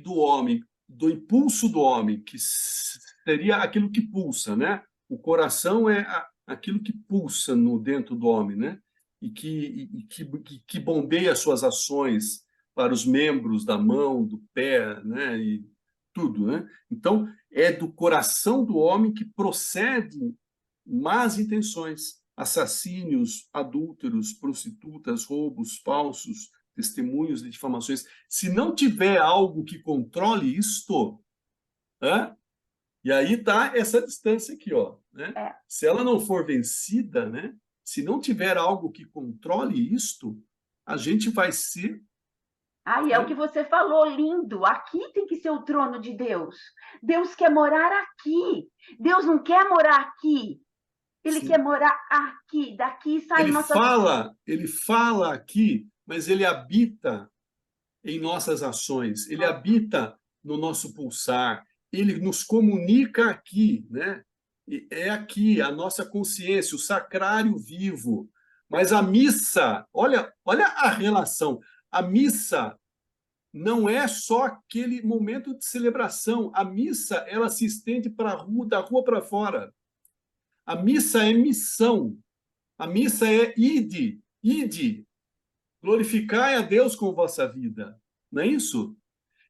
[SPEAKER 1] do homem, do impulso do homem, que seria aquilo que pulsa, né? O coração é aquilo que pulsa dentro do homem, né? E que bombeia suas ações para os membros da mão, do pé, né? E tudo, né? Então, é do coração do homem que procede más intenções, assassínios, adúlteros, prostitutas, roubos falsos, testemunhos de difamações. Se não tiver algo que controle isto, e aí está essa distância aqui, ó, né? Se ela não for vencida, né? Se não tiver algo que controle isto, a gente vai ser...
[SPEAKER 2] Ai, é o que você falou, lindo. Aqui tem que ser o trono de Deus. Deus quer morar aqui. Deus não quer morar aqui. Ele
[SPEAKER 1] Sim.
[SPEAKER 2] quer morar aqui. Daqui saem nossas...
[SPEAKER 1] Ele fala aqui, mas ele habita em nossas ações. Ele habita no nosso pulsar. Ele nos comunica aqui, né? É aqui a nossa consciência, o sacrário vivo. Mas a missa, olha a relação. A missa não é só aquele momento de celebração. A missa, ela se estende para rua, da rua para fora. A missa é missão. A missa é ide, glorificai a Deus com vossa vida. Não é isso?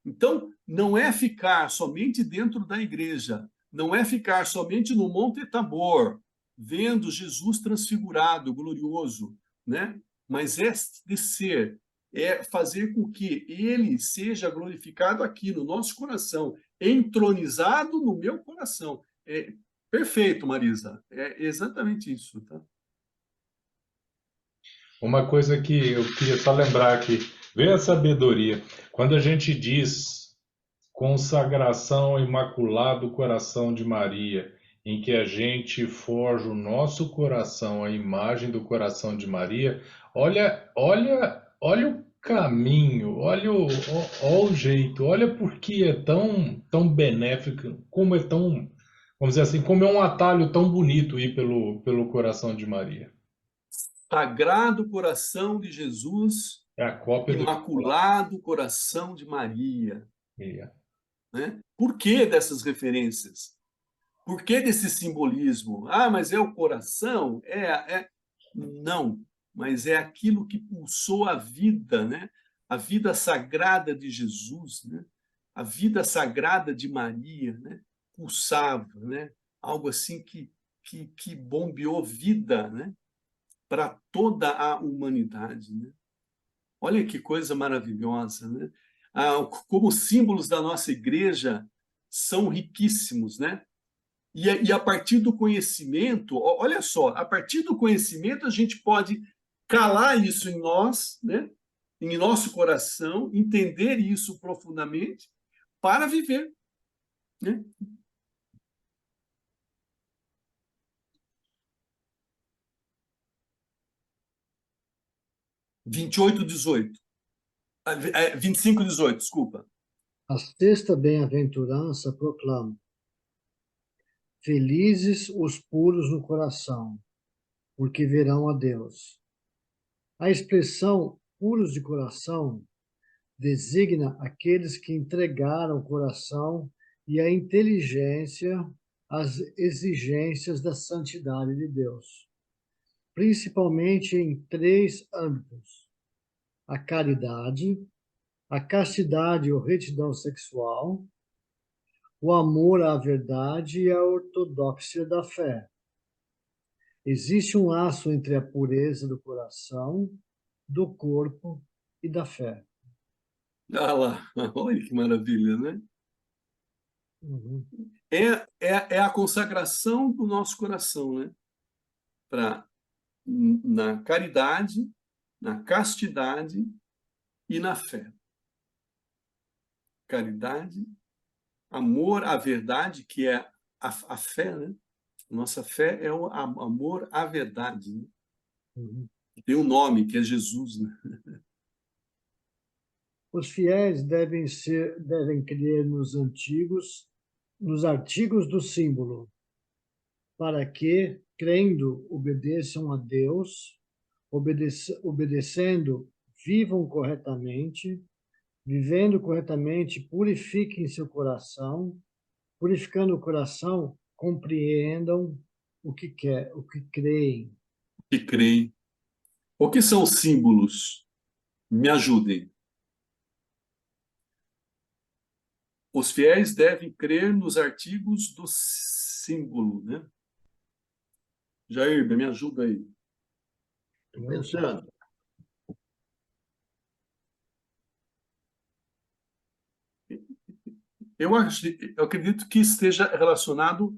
[SPEAKER 1] Então, não é ficar somente dentro da igreja, não é ficar somente no Monte Tabor, vendo Jesus transfigurado, glorioso, né? Mas é descer, é fazer com que ele seja glorificado aqui no nosso coração, entronizado no meu coração. É perfeito, Marisa. É exatamente isso, tá?
[SPEAKER 5] Uma coisa que eu queria só lembrar aqui, veja a sabedoria. Quando a gente diz consagração imaculado coração de Maria, em que a gente forja o nosso coração, a imagem do coração de Maria, olha o caminho, olha o jeito, olha por que é tão benéfico, como é tão, vamos dizer assim, como é um atalho tão bonito ir pelo coração de Maria.
[SPEAKER 1] Sagrado coração de Jesus,
[SPEAKER 5] É a cópia do
[SPEAKER 1] Imaculado coração de Maria.
[SPEAKER 5] É.
[SPEAKER 1] Né? Por que dessas referências? Por que desse simbolismo? Ah, mas é o coração? Não, mas é aquilo que pulsou a vida, né? A vida sagrada de Jesus, né? A vida sagrada de Maria, né? Pulsava, né? Algo assim que bombeou vida, né? Para toda a humanidade, né? Olha que coisa maravilhosa, né? Como símbolos da nossa igreja são riquíssimos, né? E a partir do conhecimento, olha só, a partir do conhecimento a gente pode calar isso em nós, né? Em nosso coração, entender isso profundamente para viver, né? 28:18. 25:18, desculpa.
[SPEAKER 3] A sexta bem-aventurança proclama: felizes os puros no coração, porque verão a Deus. A expressão puros de coração designa aqueles que entregaram o coração e a inteligência às exigências da santidade de Deus, principalmente em 3 âmbitos: a caridade, a castidade ou retidão sexual, o amor à verdade e a ortodoxia da fé. Existe um laço entre a pureza do coração, do corpo e da fé.
[SPEAKER 1] Ah lá, olha que maravilha, né?
[SPEAKER 3] Uhum.
[SPEAKER 1] É a consagração do nosso coração, né? Na caridade, na castidade e na fé. Caridade, amor à verdade, que é a fé, né? Nossa fé é o amor à verdade, né?
[SPEAKER 3] Uhum.
[SPEAKER 1] Tem um nome, que é Jesus, né?
[SPEAKER 3] Os fiéis devem crer nos artigos do símbolo, para que, crendo, obedeçam a Deus, obedecendo, vivam corretamente, vivendo corretamente, purifiquem seu coração, purificando o coração, compreendam o que creem.
[SPEAKER 1] Que creem. O que são símbolos? Me ajudem. Os fiéis devem crer nos artigos do símbolo, né? Jair, me ajuda aí.
[SPEAKER 4] Estou pensando.
[SPEAKER 1] Eu acredito que esteja relacionado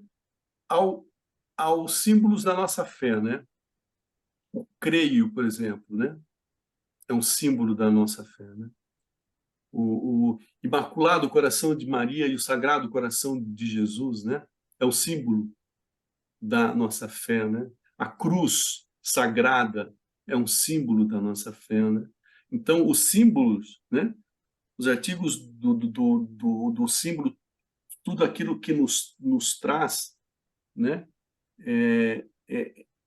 [SPEAKER 1] aos símbolos da nossa fé, né? O creio, por exemplo, né? é um símbolo da nossa fé, né? O Imaculado Coração de Maria e o Sagrado Coração de Jesus, né? É o símbolo da nossa fé, né? A cruz sagrada é um símbolo da nossa fé, né? Então, os símbolos, né? Os artigos do símbolo, tudo aquilo que nos traz, né?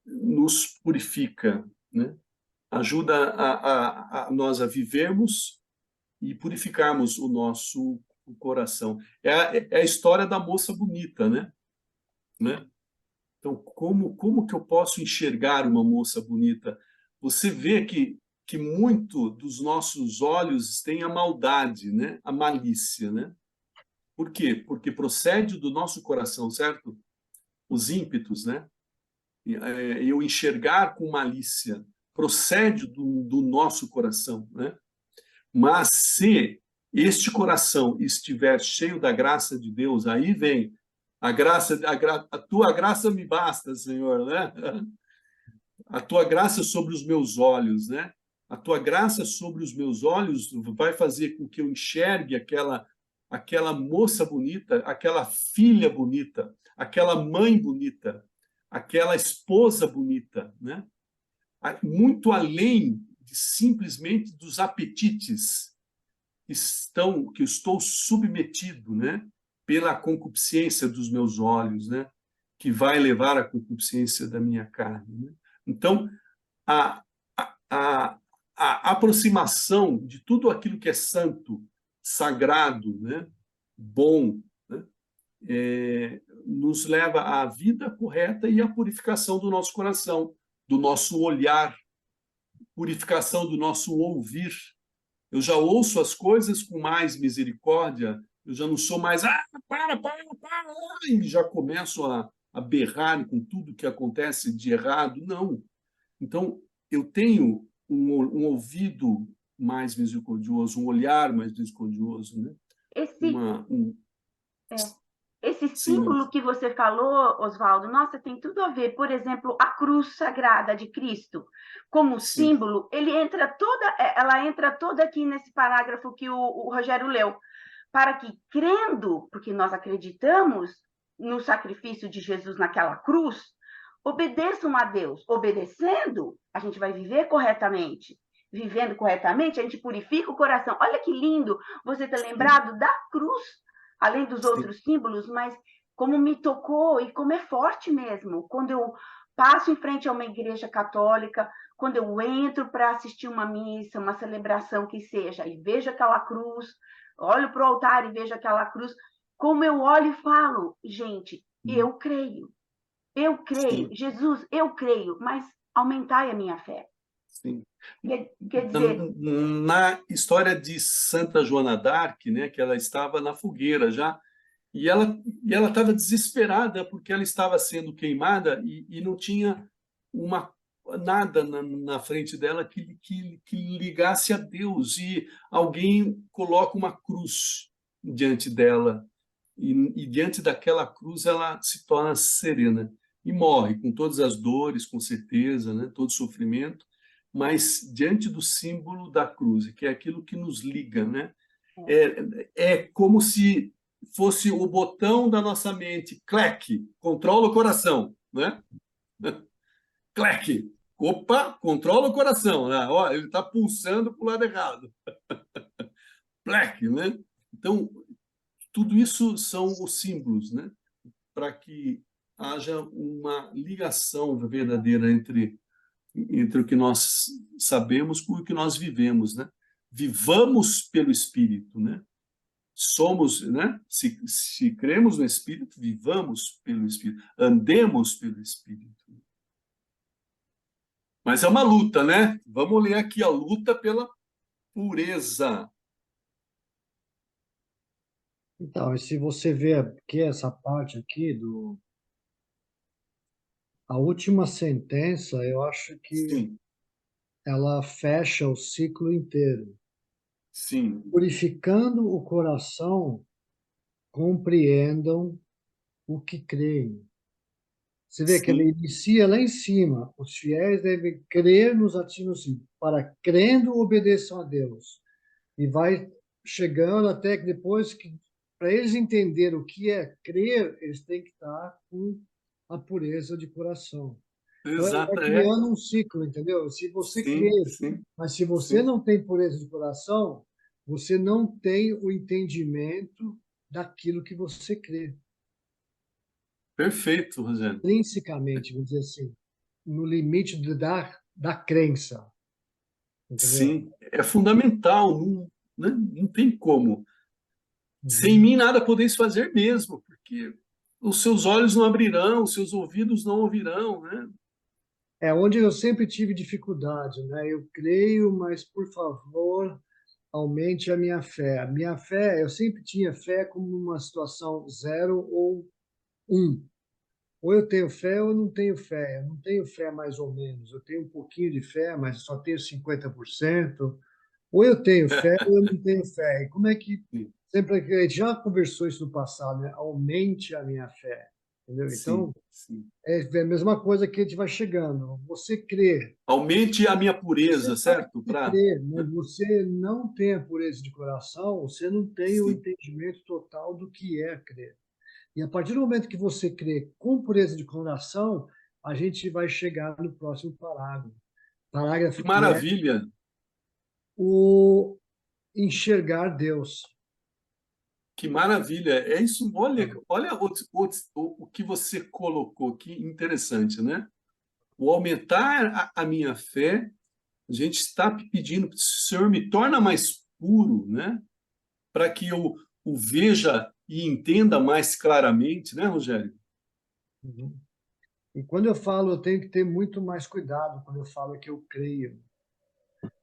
[SPEAKER 1] Nos purifica, né? Ajuda a nós a vivermos e purificarmos o nosso coração. É a história da moça bonita, né? Então, como que eu posso enxergar uma moça bonita? Você vê que muito dos nossos olhos tem a maldade, né? A malícia, né? Por quê? Porque procede do nosso coração, certo? Os ímpetos, né? Eu enxergar com malícia procede do nosso coração, né? Mas se este coração estiver cheio da graça de Deus, aí vem a tua graça me basta, Senhor, né? A tua graça sobre os meus olhos, né? A tua graça sobre os meus olhos vai fazer com que eu enxergue aquela moça bonita, aquela filha bonita, aquela mãe bonita, aquela esposa bonita, né? Muito além de simplesmente dos apetites que estou submetido, né? Pela concupiscência dos meus olhos, né? Que vai levar à concupiscência da minha carne, né? Então, a, a, a aproximação de tudo aquilo que é santo, sagrado, né? Bom, né? Nos leva à vida correta e à purificação do nosso coração, do nosso olhar, purificação do nosso ouvir. Eu já ouço as coisas com mais misericórdia, eu já não sou mais, para, e já começo a berrar com tudo que acontece de errado. Não. Então, eu tenho um ouvido mais misericordioso, um olhar mais misericordioso, né?
[SPEAKER 2] Esse, esse
[SPEAKER 1] Sim,
[SPEAKER 2] símbolo que você falou, Oswaldo, nossa, tem tudo a ver. Por exemplo, a cruz sagrada de Cristo, como
[SPEAKER 1] sim,
[SPEAKER 2] símbolo, ela entra toda aqui nesse parágrafo que o Rogério leu, para que, crendo, porque nós acreditamos no sacrifício de Jesus naquela cruz, obedeçam a Deus. Obedecendo, a gente vai viver corretamente. Vivendo corretamente, a gente purifica o coração. Olha que lindo você ter
[SPEAKER 1] sim,
[SPEAKER 2] lembrado da cruz, além dos
[SPEAKER 1] sim,
[SPEAKER 2] outros símbolos, mas como me tocou e como é forte mesmo. Quando eu passo em frente a uma igreja católica, quando eu entro para assistir uma missa, uma celebração que seja, e vejo aquela cruz, olho para o altar e vejo aquela cruz, como eu olho e falo, gente, eu creio,
[SPEAKER 1] sim,
[SPEAKER 2] Jesus, eu creio, mas aumentai a minha fé.
[SPEAKER 1] sim.
[SPEAKER 2] Quer dizer,
[SPEAKER 1] Na história de Santa Joana d'Arc, né, que ela estava na fogueira já, e ela estava desesperada porque ela estava sendo queimada e não tinha uma nada na frente dela que ligasse a Deus, e alguém coloca uma cruz diante dela, e diante daquela cruz ela se torna serena e morre com todas as dores, com certeza, né, todo sofrimento, mas diante do símbolo da cruz, que é aquilo que nos liga, né? É como se fosse o botão da nossa mente, cleque, controla o coração, né? Cleque, opa, controla o coração, né? Ó, ele está pulsando para o lado errado, pleque, né? Então, tudo isso são os símbolos, né? Para que haja uma ligação verdadeira entre o que nós sabemos com o que nós vivemos, né? Vivamos pelo Espírito, né? Somos, né? Se cremos no Espírito, vivamos pelo Espírito, andemos pelo Espírito. Mas é uma luta, né? Vamos ler aqui a luta pela pureza.
[SPEAKER 3] Então, e se você ver aqui essa parte aqui a última sentença, eu acho que
[SPEAKER 1] Sim,
[SPEAKER 3] ela fecha o ciclo inteiro.
[SPEAKER 1] sim,
[SPEAKER 3] Purificando o coração, compreendam o que creem. Você vê que ele
[SPEAKER 1] sim,
[SPEAKER 3] inicia lá em cima. Os fiéis devem crer nos ativos, sim, para crendo obedeçam a Deus. E vai chegando até que depois que, para eles entenderem o que é crer, eles têm que estar com a pureza de coração. Então, ele vai
[SPEAKER 1] exato,
[SPEAKER 3] criando um ciclo, entendeu? Se você crê,
[SPEAKER 1] sim, sim,
[SPEAKER 3] mas se você
[SPEAKER 1] sim,
[SPEAKER 3] não tem pureza de coração, você não tem o entendimento daquilo que você crê.
[SPEAKER 1] perfeito, Rogério.
[SPEAKER 3] Intrinsecamente, vamos dizer assim, no limite da crença, entendeu?
[SPEAKER 1] Sim, é fundamental, não, né? Não tem como. Sem
[SPEAKER 3] Uhum.
[SPEAKER 1] mim nada podeis fazer mesmo, porque os seus olhos não abrirão, os seus ouvidos não ouvirão, né?
[SPEAKER 3] É onde eu sempre tive dificuldade, né? Eu creio, mas por favor, aumente a minha fé. A minha fé, eu sempre tinha fé como uma situação 0 ou 1. Ou eu tenho fé ou eu não tenho fé. Eu não tenho fé mais ou menos. Eu tenho um pouquinho de fé, mas só tenho 50%. Ou eu tenho fé ou eu não tenho fé. E como é que
[SPEAKER 1] Sim,
[SPEAKER 3] sempre que a gente já conversou isso no passado, né? Aumente a minha fé, entendeu?
[SPEAKER 1] sim,
[SPEAKER 3] Então,
[SPEAKER 1] sim.
[SPEAKER 3] é a mesma coisa que a gente vai chegando. Você crê,
[SPEAKER 1] Aumente a minha
[SPEAKER 3] você
[SPEAKER 1] pureza,
[SPEAKER 3] sabe que
[SPEAKER 1] certo?
[SPEAKER 3] você
[SPEAKER 1] Para,
[SPEAKER 3] crê, mas você não tem a pureza de coração, você não tem o
[SPEAKER 1] sim.
[SPEAKER 3] entendimento total do que é crer. E a partir do momento que você crê com pureza de coração, a gente vai chegar no próximo parágrafo.
[SPEAKER 1] Que
[SPEAKER 3] Parágrafo que é
[SPEAKER 1] maravilha,
[SPEAKER 3] o enxergar Deus.
[SPEAKER 1] que maravilha. É isso, olha o que você colocou, que interessante, né? O aumentar a minha fé, a gente está pedindo, Senhor, me torna mais puro, né? Para que eu o veja e entenda mais claramente, né, Rogério?
[SPEAKER 3] Uhum. E quando eu falo, eu tenho que ter muito mais cuidado quando eu falo que eu creio.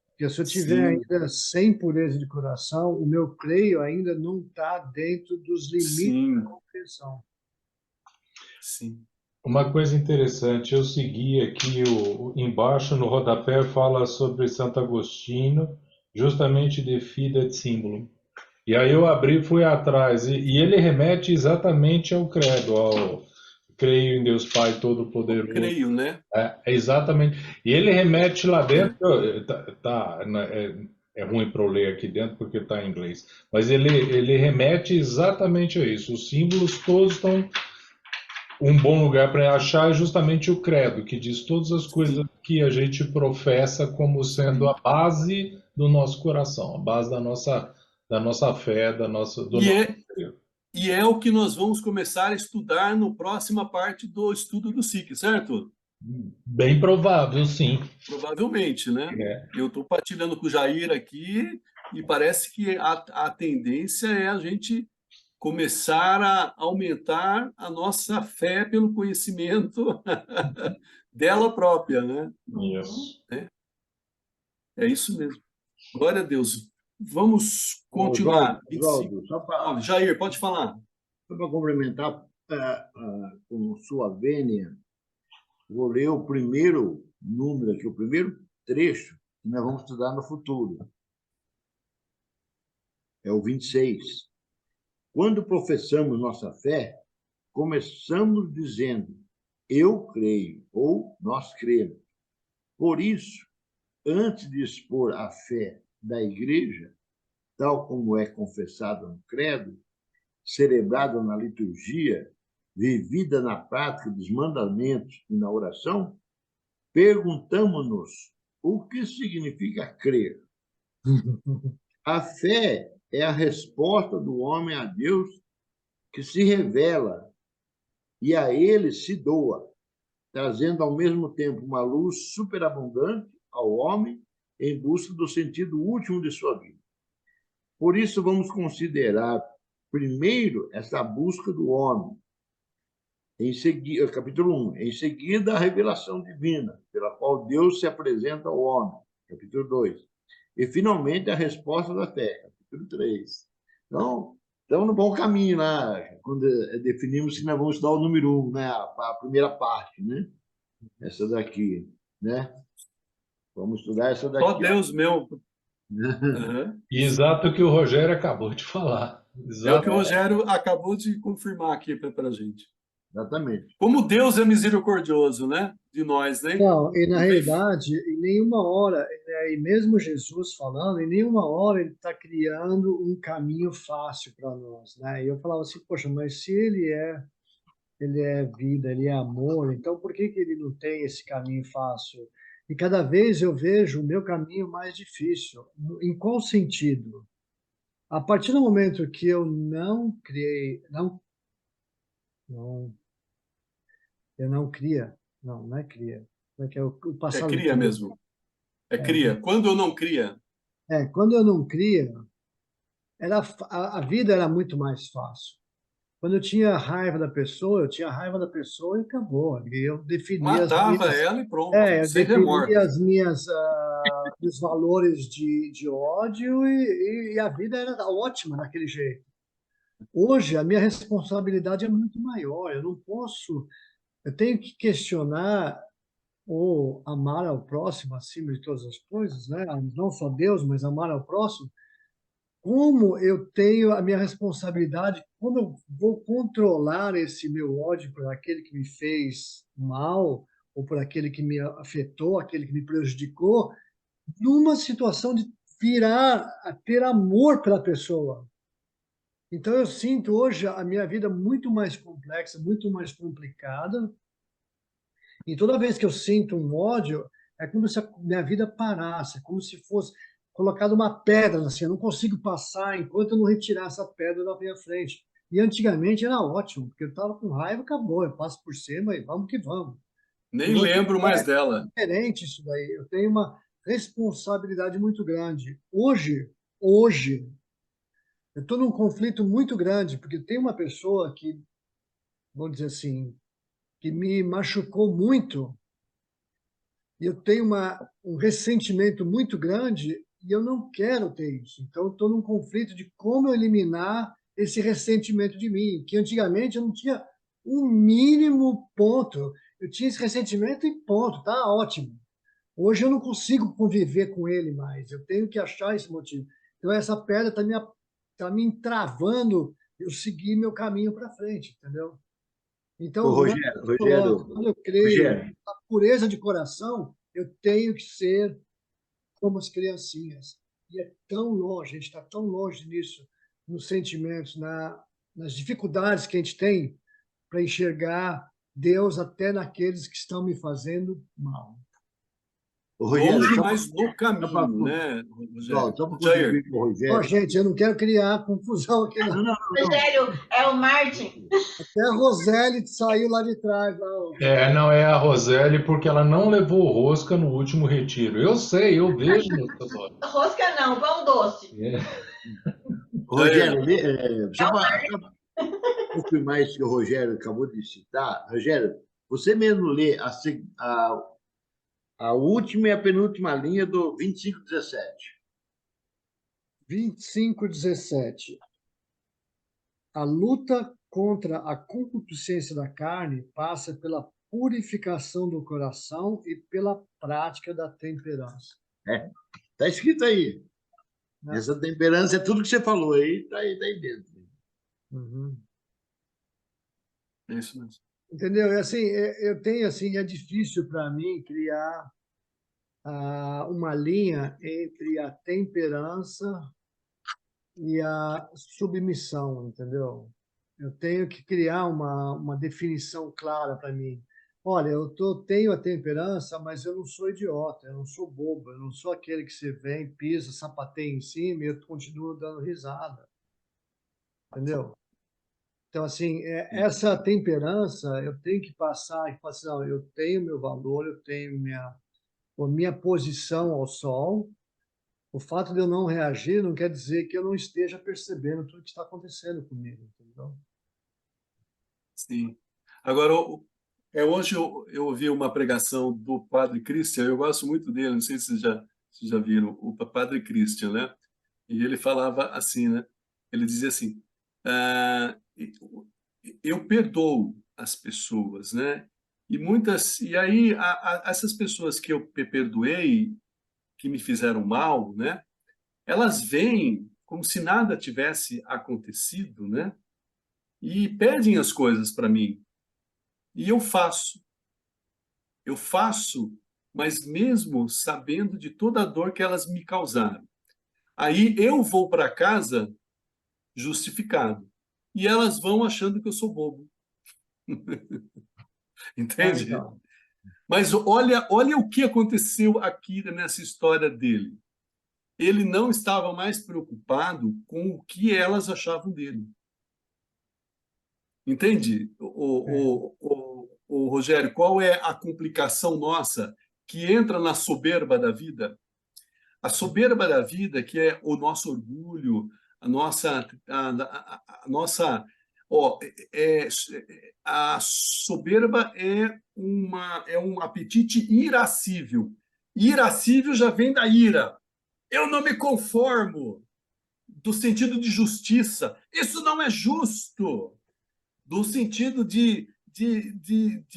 [SPEAKER 3] Porque se eu tiver
[SPEAKER 1] Sim,
[SPEAKER 3] ainda sem pureza de coração, o meu creio ainda não está dentro dos limites da
[SPEAKER 1] sim,
[SPEAKER 3] compreensão.
[SPEAKER 1] sim.
[SPEAKER 5] Uma coisa interessante, eu segui aqui embaixo no rodapé fala sobre Santo Agostinho, justamente de Fiat Simbolum. E aí eu abri e fui atrás, e ele remete exatamente ao credo, ao creio em Deus Pai
[SPEAKER 1] Eu
[SPEAKER 5] Todo-Poderoso.
[SPEAKER 1] creio, né?
[SPEAKER 5] É exatamente. E ele remete lá dentro, é ruim para eu ler aqui dentro porque está em inglês, mas ele remete exatamente a isso. Os símbolos todos estão. Um bom lugar para achar é justamente o credo, que diz todas as coisas
[SPEAKER 1] Sim,
[SPEAKER 5] que a gente professa como sendo
[SPEAKER 1] sim.
[SPEAKER 5] a base do nosso coração, a base da nossa fé, do
[SPEAKER 1] E
[SPEAKER 5] nosso
[SPEAKER 1] é,
[SPEAKER 5] ser.
[SPEAKER 1] e é o que nós vamos começar a estudar no próxima parte do estudo do SIC, certo?
[SPEAKER 5] Bem provável, sim.
[SPEAKER 1] Provavelmente, né?
[SPEAKER 5] É,
[SPEAKER 1] Eu estou partilhando com o Jair aqui e parece que a tendência é a gente começar a aumentar a nossa fé pelo conhecimento dela própria, né?
[SPEAKER 5] isso.
[SPEAKER 1] É isso mesmo. Glória a Deus. Vamos
[SPEAKER 4] Oswaldo,
[SPEAKER 1] continuar. 25.
[SPEAKER 4] Oswaldo, só para
[SPEAKER 1] Jair, pode falar.
[SPEAKER 4] complementar com sua vênia, vou ler o primeiro número aqui, o primeiro trecho que nós vamos estudar no futuro. É o 26. Quando professamos nossa fé, começamos dizendo, eu creio, ou nós cremos. Por isso, antes de expor a fé da igreja, tal como é confessada no credo, celebrada na liturgia, vivida na prática dos mandamentos e na oração, perguntamos-nos o que significa crer. A fé é a resposta do homem a Deus que se revela e a ele se doa, trazendo ao mesmo tempo uma luz superabundante ao homem em busca do sentido último de sua vida. Por isso, vamos considerar primeiro essa busca do homem, em seguida, capítulo 1, em seguida a revelação divina, pela qual Deus se apresenta ao homem, capítulo 2, e finalmente a resposta da fé, capítulo 3. Então, estamos no bom caminho lá, quando definimos que nós vamos estudar o número 1, né, a primeira parte, né? Essa daqui, né? Vamos estudar essa
[SPEAKER 1] Só
[SPEAKER 4] daqui, ó.
[SPEAKER 1] Deus meu. Aham.
[SPEAKER 5] Exato o que o Rogério acabou de falar.
[SPEAKER 1] É o que
[SPEAKER 5] Exato.
[SPEAKER 1] o Rogério acabou de confirmar aqui para a gente.
[SPEAKER 4] Exatamente.
[SPEAKER 1] Como Deus é misericordioso, né? De nós, né?
[SPEAKER 3] Não, e na
[SPEAKER 1] Não tem-
[SPEAKER 3] realidade, em nenhuma hora, né, e mesmo Jesus falando, em nenhuma hora ele está criando um caminho fácil para nós, né? E eu falava assim, poxa, mas se ele é vida, ele é amor, então por que que ele não tem esse caminho fácil? E cada vez eu vejo o meu caminho mais difícil. Em qual sentido? A partir do momento que eu não criei, não, eu não cria, não é cria, como é que é o
[SPEAKER 1] É
[SPEAKER 3] passado do
[SPEAKER 1] cria
[SPEAKER 3] tempo?
[SPEAKER 1] mesmo. É cria. Quando eu não cria,
[SPEAKER 3] Quando eu não cria, a vida era muito mais fácil. Quando eu tinha raiva da pessoa, eu tinha raiva da pessoa e acabou. E eu definia as
[SPEAKER 1] matava
[SPEAKER 3] minhas,
[SPEAKER 1] ela e pronto,
[SPEAKER 3] eu
[SPEAKER 1] sem
[SPEAKER 3] definia
[SPEAKER 1] remorso.
[SPEAKER 3] as minhas, os valores de ódio e a vida era ótima daquele jeito. Hoje, a minha responsabilidade é muito maior. Eu tenho que questionar ou amar ao próximo acima de todas as coisas, né? Não só Deus, mas amar ao próximo. Como eu tenho a minha responsabilidade, como eu vou controlar esse meu ódio por aquele que me fez mal, ou por aquele que me afetou, aquele que me prejudicou, numa situação de virar a ter amor pela pessoa. Então eu sinto hoje a minha vida muito mais complexa, muito mais complicada, e toda vez que eu sinto um ódio, é como se a minha vida parasse, é como se fosse colocado uma pedra, assim, eu não consigo passar enquanto eu não retirar essa pedra da minha frente. E antigamente era ótimo, porque eu estava com raiva, acabou, eu passo por cima e vamos que vamos. E
[SPEAKER 1] Nem
[SPEAKER 3] hoje
[SPEAKER 1] lembro mais
[SPEAKER 3] é
[SPEAKER 1] dela.
[SPEAKER 3] diferente isso daí, eu tenho uma responsabilidade muito grande. Hoje, eu estou num conflito muito grande, porque tem uma pessoa que, vamos dizer assim, que me machucou muito, e eu tenho um ressentimento muito grande e eu não quero ter isso. Então, eu estou num conflito de como eu eliminar esse ressentimento de mim, que antigamente eu não tinha um mínimo ponto. Eu tinha esse ressentimento e ponto, tá ótimo. Hoje eu não consigo conviver com ele mais, eu tenho que achar esse motivo. Então, essa pedra tá me entravando eu seguir meu caminho para frente, entendeu?
[SPEAKER 4] Ô,
[SPEAKER 3] Então, não é que
[SPEAKER 4] Rogério,
[SPEAKER 3] eu coloco, quando eu creio
[SPEAKER 4] Rogério,
[SPEAKER 3] na pureza de coração, eu tenho que ser como as criancinhas. E é tão longe, a gente está tão longe nisso, nos sentimentos, nas dificuldades que a gente tem para enxergar Deus até naqueles que estão me fazendo mal.
[SPEAKER 4] Rogério,
[SPEAKER 1] Longe,
[SPEAKER 4] só
[SPEAKER 1] mas no
[SPEAKER 4] para
[SPEAKER 1] caminho, né, Rogério?
[SPEAKER 4] contribuir
[SPEAKER 1] Jair,
[SPEAKER 4] com o
[SPEAKER 3] Ó,
[SPEAKER 4] Rogério.
[SPEAKER 3] gente, eu não quero criar confusão aqui,
[SPEAKER 4] Não,
[SPEAKER 3] não.
[SPEAKER 4] não, não, não.
[SPEAKER 2] Rogério, é o Martin.
[SPEAKER 3] Até a Roseli saiu lá de trás. Lá, ó.
[SPEAKER 5] Não é a Roseli porque ela não levou rosca no último retiro. Eu sei, eu vejo no celular.
[SPEAKER 2] Rosca não, pão doce.
[SPEAKER 1] Jair,
[SPEAKER 4] Rogério, só para confirmar isso que o Rogério acabou de citar, Rogério, você mesmo lê a última e a penúltima linha do 25:17.
[SPEAKER 3] 25:17. A luta contra a concupiscência da carne passa pela purificação do coração e pela prática da temperança.
[SPEAKER 4] Está escrito aí.
[SPEAKER 3] Né?
[SPEAKER 4] Essa temperança é tudo que você falou aí, tá aí dentro.
[SPEAKER 3] Uhum.
[SPEAKER 1] é isso mesmo.
[SPEAKER 3] Entendeu? Assim, eu tenho assim, é difícil para mim criar uma linha entre a temperança e a submissão, entendeu? Eu tenho que criar uma definição clara para mim. Olha, tenho a temperança, mas eu não sou idiota, eu não sou bobo, eu não sou aquele que você vem, pisa, sapateia em cima e eu continuo dando risada, entendeu? Então, assim, essa temperança eu tenho que passar e falar assim, não, eu tenho meu valor, eu tenho a minha posição ao sol. O fato de eu não reagir não quer dizer que eu não esteja percebendo tudo que está acontecendo comigo, entendeu?
[SPEAKER 1] Sim. Agora, hoje eu ouvi uma pregação do Padre Christian, eu gosto muito dele, não sei se vocês já viram, o Padre Christian, né? E ele falava assim, né? Ele dizia assim, eu perdoo as pessoas, né? E aí essas pessoas que eu perdoei, que me fizeram mal, né? Elas vêm como se nada tivesse acontecido, né? E pedem as coisas para mim. E eu faço. Eu faço, mas mesmo sabendo de toda a dor que elas me causaram. Aí eu vou para casa justificado. E elas vão achando que eu sou bobo. Entende?
[SPEAKER 3] Então,
[SPEAKER 1] Mas olha o que aconteceu aqui nessa história dele. Ele não estava mais preocupado com o que elas achavam dele. Entende,
[SPEAKER 3] é,
[SPEAKER 1] o Rogério? Qual é a complicação nossa que entra na soberba da vida? A soberba da vida, que é o nosso orgulho, a nossa, ó, é, a soberba é um apetite irascível. Irascível já vem da ira. Eu não me conformo, do sentido de justiça. Isso não é justo, do sentido de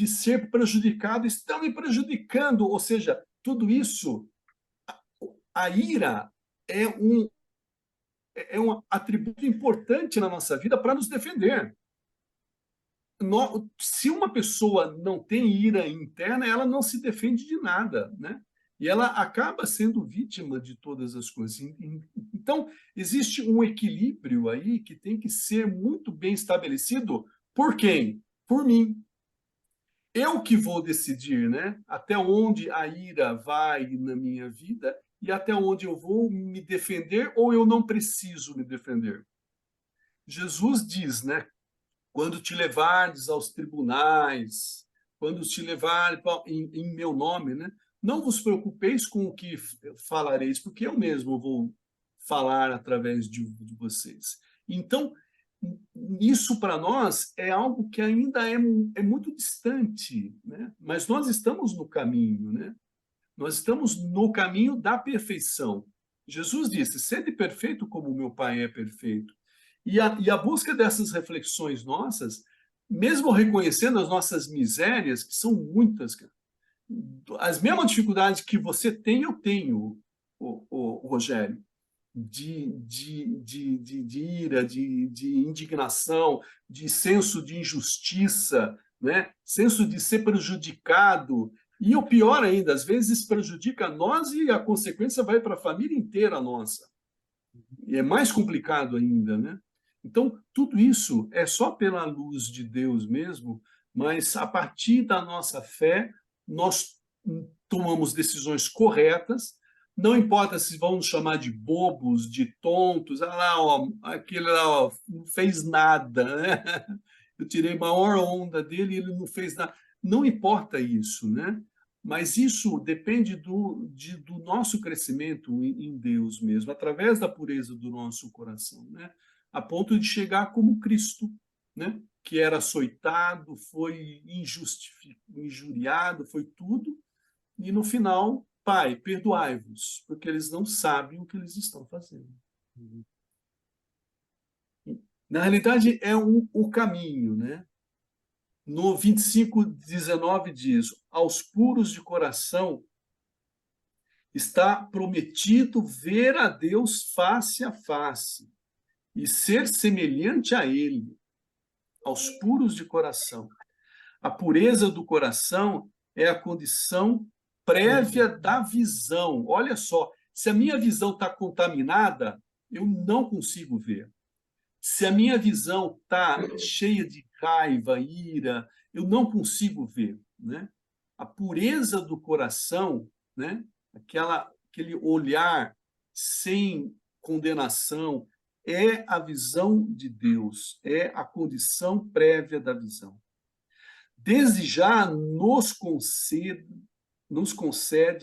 [SPEAKER 1] ser prejudicado. Estão me prejudicando, ou seja, tudo isso, a ira é um atributo importante na nossa vida para nos defender. Se uma pessoa não tem ira interna, ela não se defende de nada, né? E ela acaba sendo vítima de todas as coisas. Então, existe um equilíbrio aí que tem que ser muito bem estabelecido. Por quem? Por mim. Eu que vou decidir, né? Até onde a ira vai na minha vida e até onde eu vou me defender ou eu não preciso me defender. Jesus diz, né? Quando te levardes aos tribunais, quando te levarem em meu nome, né? Não vos preocupeis com o que falareis, porque eu mesmo vou falar através de vocês. Então, isso para nós é algo que ainda é muito distante, né? Mas nós estamos no caminho, né? Nós estamos no caminho da perfeição. Jesus disse: sede perfeito como o meu Pai é perfeito. E a busca dessas reflexões nossas, mesmo reconhecendo as nossas misérias, que são muitas, cara, as mesmas dificuldades que você tem, eu tenho, o Rogério, de ira, de indignação, de senso de injustiça, né? Senso de ser prejudicado. E o pior ainda, às vezes prejudica nós e a consequência vai para a família inteira nossa. E é mais complicado ainda, né? Então, tudo isso é só pela luz de Deus mesmo, mas a partir da nossa fé, nós tomamos decisões corretas, não importa se vão nos chamar de bobos, de tontos, ah lá, ó, aquele lá, ó, não fez nada, né? Eu tirei maior onda dele e ele não fez nada. Não importa isso, né? Mas isso depende do nosso crescimento em Deus mesmo, através da pureza do nosso coração, né? A ponto de chegar como Cristo, né? Que era açoitado, foi injuriado, foi tudo, e no final, Pai, perdoai-vos, porque eles não sabem o que eles estão fazendo. Na realidade, é o caminho, né? No 25:19 diz: aos puros de coração está prometido ver a Deus face a face e ser semelhante a Ele, aos puros de coração. A pureza do coração é a condição prévia da visão. Olha só, se a minha visão está contaminada, eu não consigo ver. Se a minha visão está cheia de raiva, ira, eu não consigo ver, né? A pureza do coração, né? Aquele olhar sem condenação, é a visão de Deus, é a condição prévia da visão. Desde já nos concede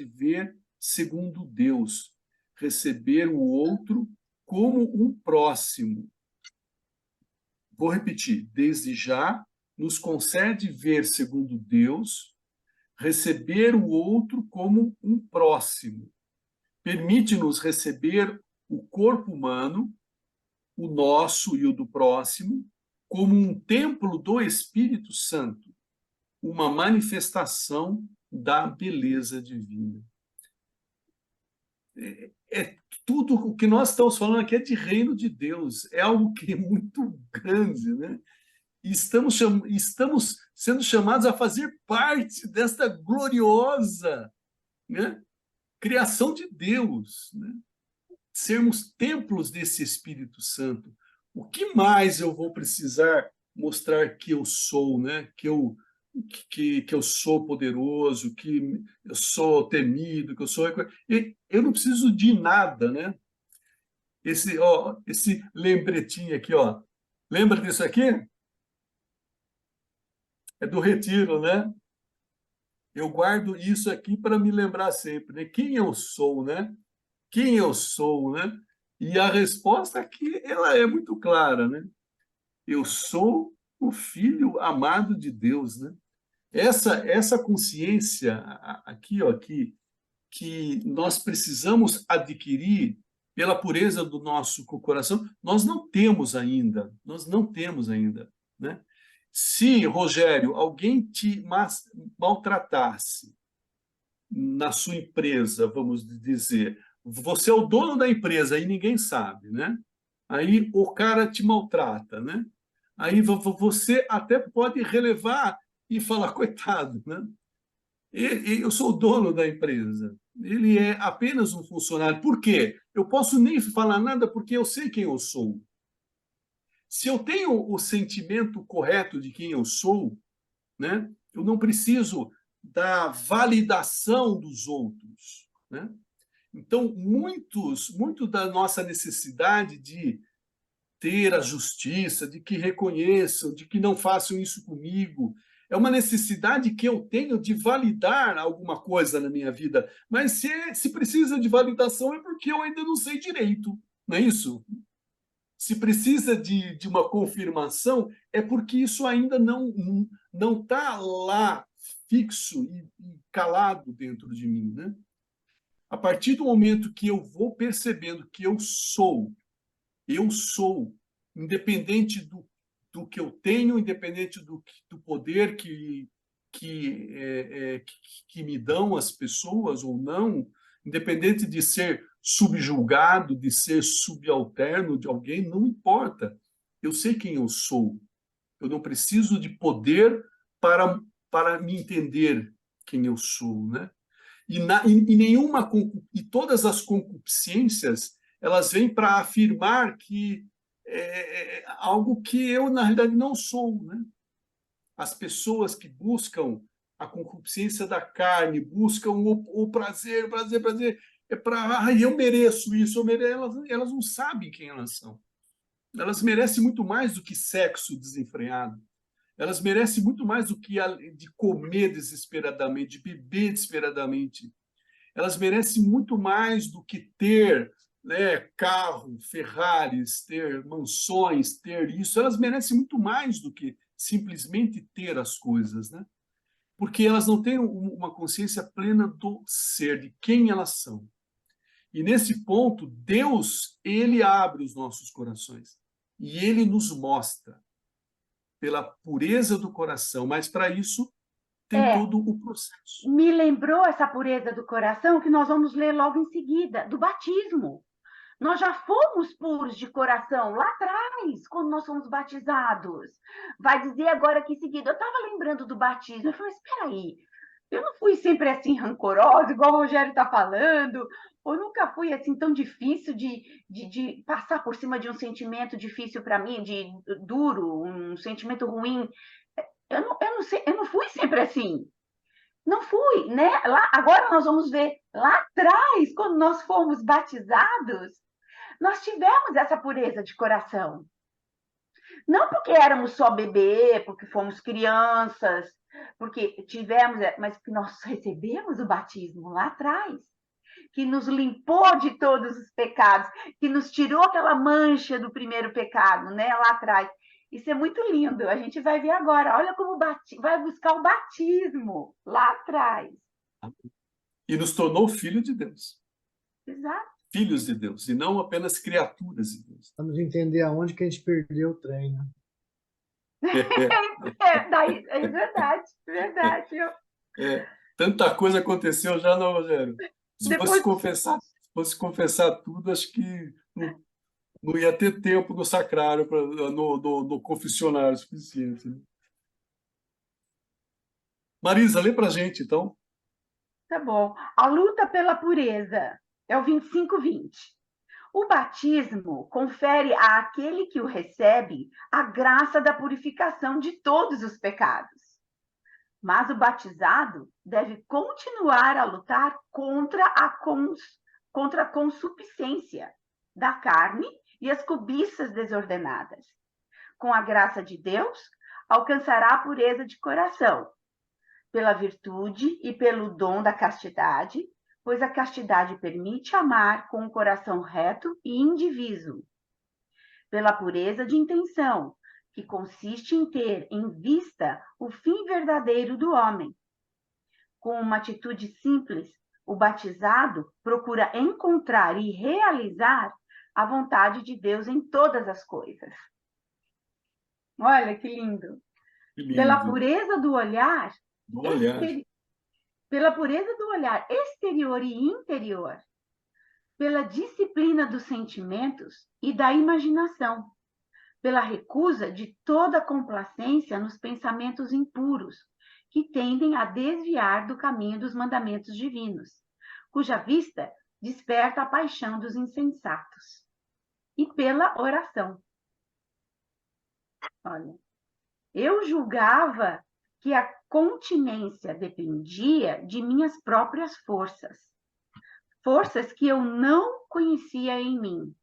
[SPEAKER 1] ver segundo Deus, receber o outro como um próximo. Vou repetir, desde já nos concede ver segundo Deus, receber o outro como um próximo. Permite-nos receber o corpo humano, o nosso e o do próximo, como um templo do Espírito Santo, uma manifestação da beleza divina. Tudo o que nós estamos falando aqui é de reino de Deus, é algo que é muito grande, né? E estamos sendo chamados a fazer parte desta gloriosa, né, criação de Deus, né? Sermos templos desse Espírito Santo. O que mais eu vou precisar mostrar que eu sou, né? Que eu sou poderoso, que eu sou temido, que eu sou... Eu não preciso de nada, né? Esse lembretinho aqui, ó. Lembra disso aqui? É do retiro, né? Eu guardo isso aqui para me lembrar sempre, né? Quem eu sou, né? Quem eu sou, né? E a resposta aqui, ela é muito clara, né? Eu sou o filho amado de Deus, né? Essa consciência aqui, ó, que nós precisamos adquirir pela pureza do nosso coração, nós não temos ainda, né? Se, Rogério, alguém te maltratasse na sua empresa, vamos dizer, você é o dono da empresa e ninguém sabe, né? Aí o cara te maltrata, né? Aí você até pode relevar e falar, coitado, né? Eu sou o dono da empresa. Ele é apenas um funcionário. Por quê? Eu posso nem falar nada porque eu sei quem eu sou. Se eu tenho o sentimento correto de quem eu sou, né? Eu não preciso da validação dos outros, né? Então, muito da nossa necessidade de ter a justiça, de que reconheçam, de que não façam isso comigo, é uma necessidade que eu tenho de validar alguma coisa na minha vida. Mas se precisa de validação é porque eu ainda não sei direito, não é isso? Se precisa de uma confirmação, é porque isso ainda não está lá fixo e calado dentro de mim, né? A partir do momento que eu vou percebendo que eu sou, independente do que eu tenho, independente do poder que me dão as pessoas ou não, independente de ser subjugado, de ser subalterno de alguém, não importa. Eu sei quem eu sou. Eu não preciso de poder para me entender quem eu sou, né? E todas as concupiscências elas vêm para afirmar que é algo que eu na realidade não sou, né? As pessoas que buscam a concupiscência da carne, buscam o prazer, é para eu mereço isso, elas não sabem quem elas são. Elas merecem muito mais do que sexo desenfreado. Elas merecem muito mais do que de comer desesperadamente, de beber desesperadamente. Elas merecem muito mais do que ter, né, carro, Ferraris, ter mansões, ter isso. Elas merecem muito mais do que simplesmente ter as coisas, né? Porque elas não têm uma consciência plena do ser, de quem elas são. E nesse ponto, Deus, ele abre os nossos corações e ele nos mostra pela pureza do coração, mas para isso tem todo o processo.
[SPEAKER 2] Me lembrou essa pureza do coração que nós vamos ler logo em seguida, do batismo. Nós já fomos puros de coração lá atrás, quando nós fomos batizados. Vai dizer agora aqui em seguida, eu estava lembrando do batismo, eu falei, espera aí, eu não fui sempre assim rancorosa, igual o Rogério está falando, ou nunca fui assim tão difícil de passar por cima de um sentimento difícil para mim, de duro, um sentimento ruim. Eu não fui sempre assim. Não fui, né? Lá, agora nós vamos ver, lá atrás, quando nós fomos batizados, nós tivemos essa pureza de coração. Não porque éramos só bebê, porque fomos crianças, porque tivemos, mas que nós recebemos o batismo lá atrás, que nos limpou de todos os pecados, que nos tirou aquela mancha do primeiro pecado, né, lá atrás. Isso é muito lindo. A gente vai ver agora. Olha como vai buscar o batismo lá atrás.
[SPEAKER 1] E nos tornou filho de Deus.
[SPEAKER 2] Exato.
[SPEAKER 1] Filhos de Deus, e não apenas criaturas de Deus.
[SPEAKER 3] Vamos entender aonde que a gente perdeu o trem, né?
[SPEAKER 2] É verdade, verdade.
[SPEAKER 1] Tanta coisa aconteceu já, não, Rogério? Se
[SPEAKER 2] Depois...
[SPEAKER 1] fosse confessar tudo, acho que não ia ter tempo no sacrário, no confessionário suficiente. Né? Marisa, lê para a gente, então.
[SPEAKER 2] Tá bom. A luta pela pureza é o 25:20. O batismo confere àquele que o recebe a graça da purificação de todos os pecados. Mas o batizado deve continuar a lutar contra a consupiscência da carne e as cobiças desordenadas. Com a graça de Deus, alcançará a pureza de coração, pela virtude e pelo dom da castidade, pois a castidade permite amar com um coração reto e indiviso. Pela pureza de intenção, que consiste em ter em vista o fim verdadeiro do homem. Com uma atitude simples, o batizado procura encontrar e realizar a vontade de Deus em todas as coisas. Olha que lindo!
[SPEAKER 1] Que lindo.
[SPEAKER 2] Pela pureza do olhar, pela pureza do olhar exterior e interior, pela disciplina dos sentimentos e da imaginação, pela recusa de toda complacência nos pensamentos impuros, que tendem a desviar do caminho dos mandamentos divinos, cuja vista desperta a paixão dos insensatos. E pela oração. Olha, eu julgava que a continência dependia de minhas próprias forças, forças que eu não conhecia em mim.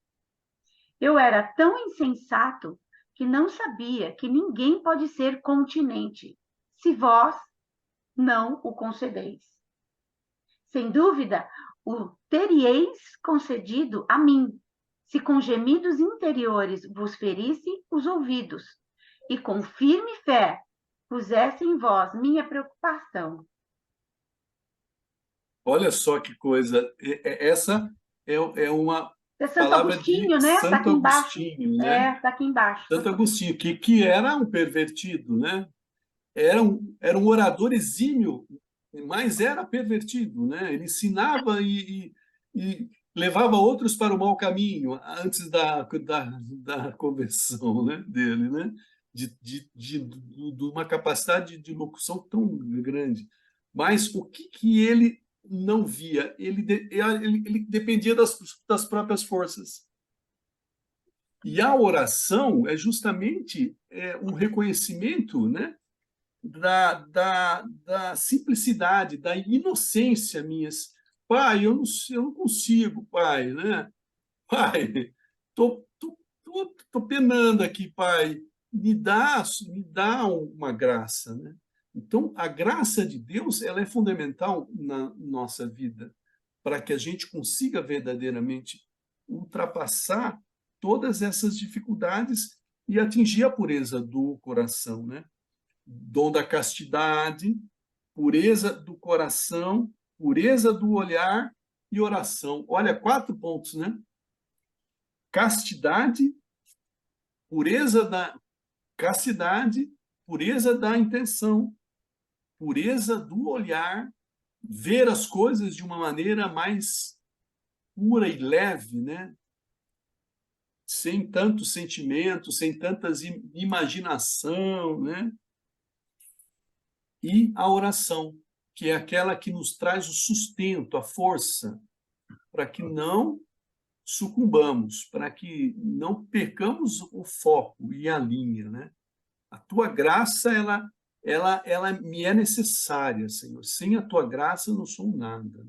[SPEAKER 2] Eu era tão insensato que não sabia que ninguém pode ser continente, se vós não o concebeis. Sem dúvida, o teríeis concedido a mim, se com gemidos interiores vos ferisse os ouvidos, e com firme fé pusesse em vós minha preocupação.
[SPEAKER 1] Olha só que coisa. Essa é uma
[SPEAKER 2] Santo
[SPEAKER 1] palavra
[SPEAKER 2] Agostinho,
[SPEAKER 1] de
[SPEAKER 2] né?
[SPEAKER 1] Santo
[SPEAKER 2] Tá aqui embaixo.
[SPEAKER 1] Agostinho, né?
[SPEAKER 2] Tá aqui embaixo.
[SPEAKER 1] Santo Agostinho, que era um pervertido, né? Era um orador exímio, mas era pervertido, né? Ele ensinava e levava outros para o mau caminho antes da conversão, né, dele, né? De uma capacidade de locução tão grande. Mas o que ele não via? Ele dependia das próprias forças. E a oração é justamente um reconhecimento, né, da simplicidade, da inocência minhas. Pai, eu não consigo, pai, né? Pai, tô penando aqui, pai. Me dá uma graça, né? Então, a graça de Deus, ela é fundamental na nossa vida, para que a gente consiga verdadeiramente ultrapassar todas essas dificuldades e atingir a pureza do coração, né? Dom da castidade, pureza do coração, pureza do olhar e oração. Olha, 4 pontos, né? Castidade, pureza da castidade, pureza da intenção, pureza do olhar, ver as coisas de uma maneira mais pura e leve, né? Sem tanto sentimento, sem tantas imaginação, né? E a oração, que é aquela que nos traz o sustento, a força, para que não sucumbamos, para que não percamos o foco e a linha, né? A tua graça, ela me é necessária, Senhor. Sem a tua graça eu não sou nada.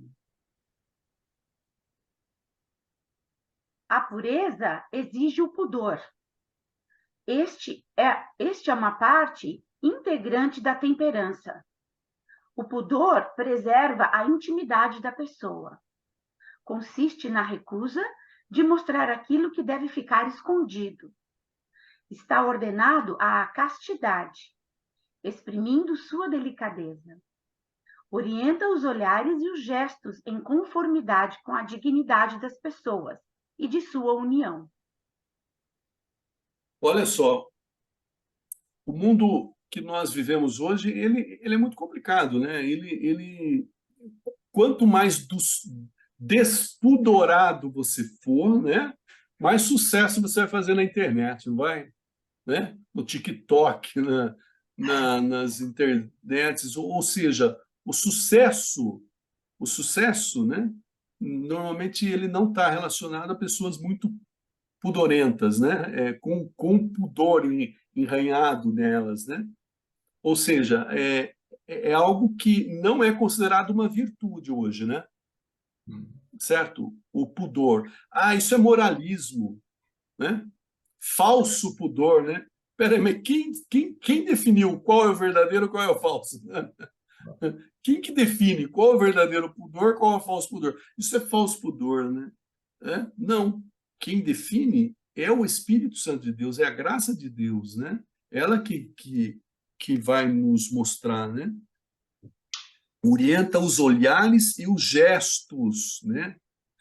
[SPEAKER 2] A pureza exige o pudor. Este é uma parte integrante da temperança. O pudor preserva a intimidade da pessoa. Consiste na recusa de mostrar aquilo que deve ficar escondido. Está ordenado à castidade, exprimindo sua delicadeza. Orienta os olhares e os gestos em conformidade com a dignidade das pessoas e de sua união.
[SPEAKER 1] Olha só, o mundo que nós vivemos hoje, ele é muito complicado, né? Quanto mais despudorado você for, né? mais sucesso você vai fazer na internet, não vai? Né? No TikTok, nas internets, ou seja, o sucesso, né? Normalmente ele não está relacionado a pessoas muito pudorentas, né? Com pudor enranhado nelas, né? Ou seja, é algo que não é considerado uma virtude hoje, né? Certo? O pudor. Ah, isso é moralismo, né? Falso pudor, né? Peraí, mas quem definiu qual é o verdadeiro e qual é o falso? Quem que define qual é o verdadeiro pudor, qual é o falso pudor? Isso é falso pudor, né? Não. Quem define é o Espírito Santo de Deus, é a graça de Deus, né? Ela que vai nos mostrar, né? Orienta os olhares e os gestos, né?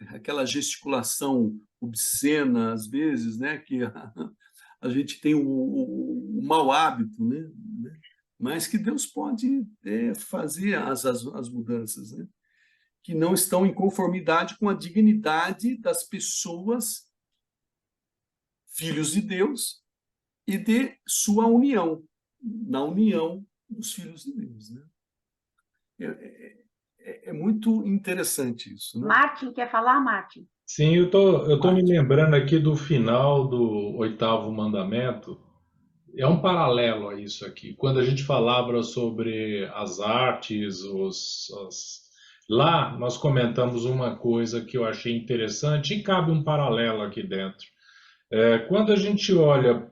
[SPEAKER 1] Aquela gesticulação obscena, às vezes, né? Que a gente tem o mau hábito, né? Mas que Deus pode fazer as mudanças, né? Que não estão em conformidade com a dignidade das pessoas, filhos de Deus, e de sua união, na união dos filhos de Deus, né? É muito interessante isso, né?
[SPEAKER 2] Martin, quer falar, Martin?
[SPEAKER 5] Sim, eu tô me
[SPEAKER 1] Martin.
[SPEAKER 5] lembrando aqui do final do oitavo mandamento. É um paralelo a isso aqui. Quando a gente falava sobre as artes, lá nós comentamos uma coisa que eu achei interessante e cabe um paralelo aqui dentro. Quando a gente olha,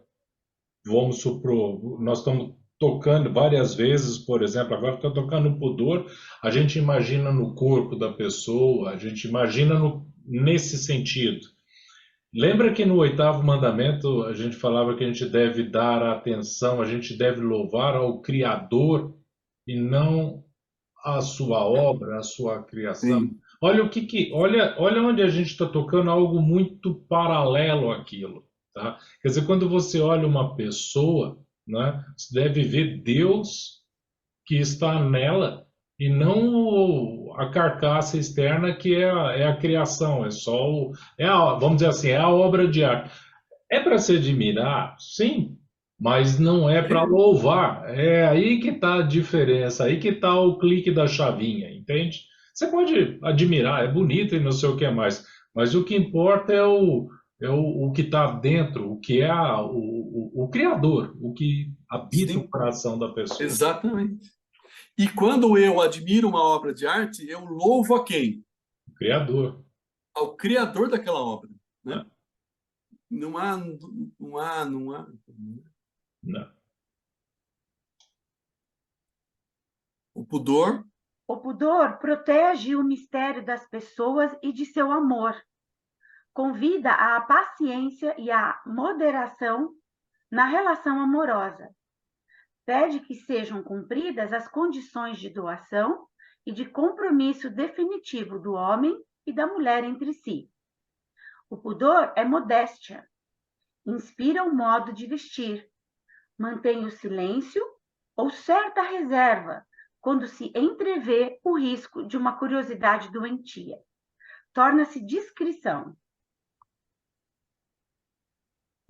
[SPEAKER 5] vamos supor, nós estamos tocando várias vezes, por exemplo, agora está tocando no pudor, a gente imagina no corpo da pessoa, a gente imagina nesse sentido. Lembra que no oitavo mandamento a gente falava que a gente deve dar atenção, a gente deve louvar ao Criador e não a sua obra, a sua criação?
[SPEAKER 1] Sim,
[SPEAKER 5] Olha olha onde a gente está tocando algo muito paralelo àquilo, tá? Quer dizer, quando você olha uma pessoa, né, você deve ver Deus que está nela e não a carcaça externa que é a criação, é só vamos dizer assim, é a obra de arte. É para se admirar, sim, mas não é para louvar. É aí que está a diferença, aí que está o clique da chavinha, entende? Você pode admirar, é bonito e não sei o que mais, mas o que importa o que está dentro, o que é o Criador, o que habita o
[SPEAKER 1] sim,
[SPEAKER 5] coração da pessoa.
[SPEAKER 1] exatamente. E quando eu admiro uma obra de arte, eu louvo a quem?
[SPEAKER 5] O Criador,
[SPEAKER 1] Ao criador daquela obra, né?
[SPEAKER 5] né?
[SPEAKER 1] Não há.
[SPEAKER 5] Não.
[SPEAKER 1] O pudor,
[SPEAKER 2] O pudor protege o mistério das pessoas e de seu amor. Convida à paciência e à moderação na relação amorosa. Pede que sejam cumpridas as condições de doação e de compromisso definitivo do homem e da mulher entre si. O pudor é modéstia, inspira o modo de vestir, mantém o silêncio ou certa reserva quando se entrevê o risco de uma curiosidade doentia. Torna-se discrição.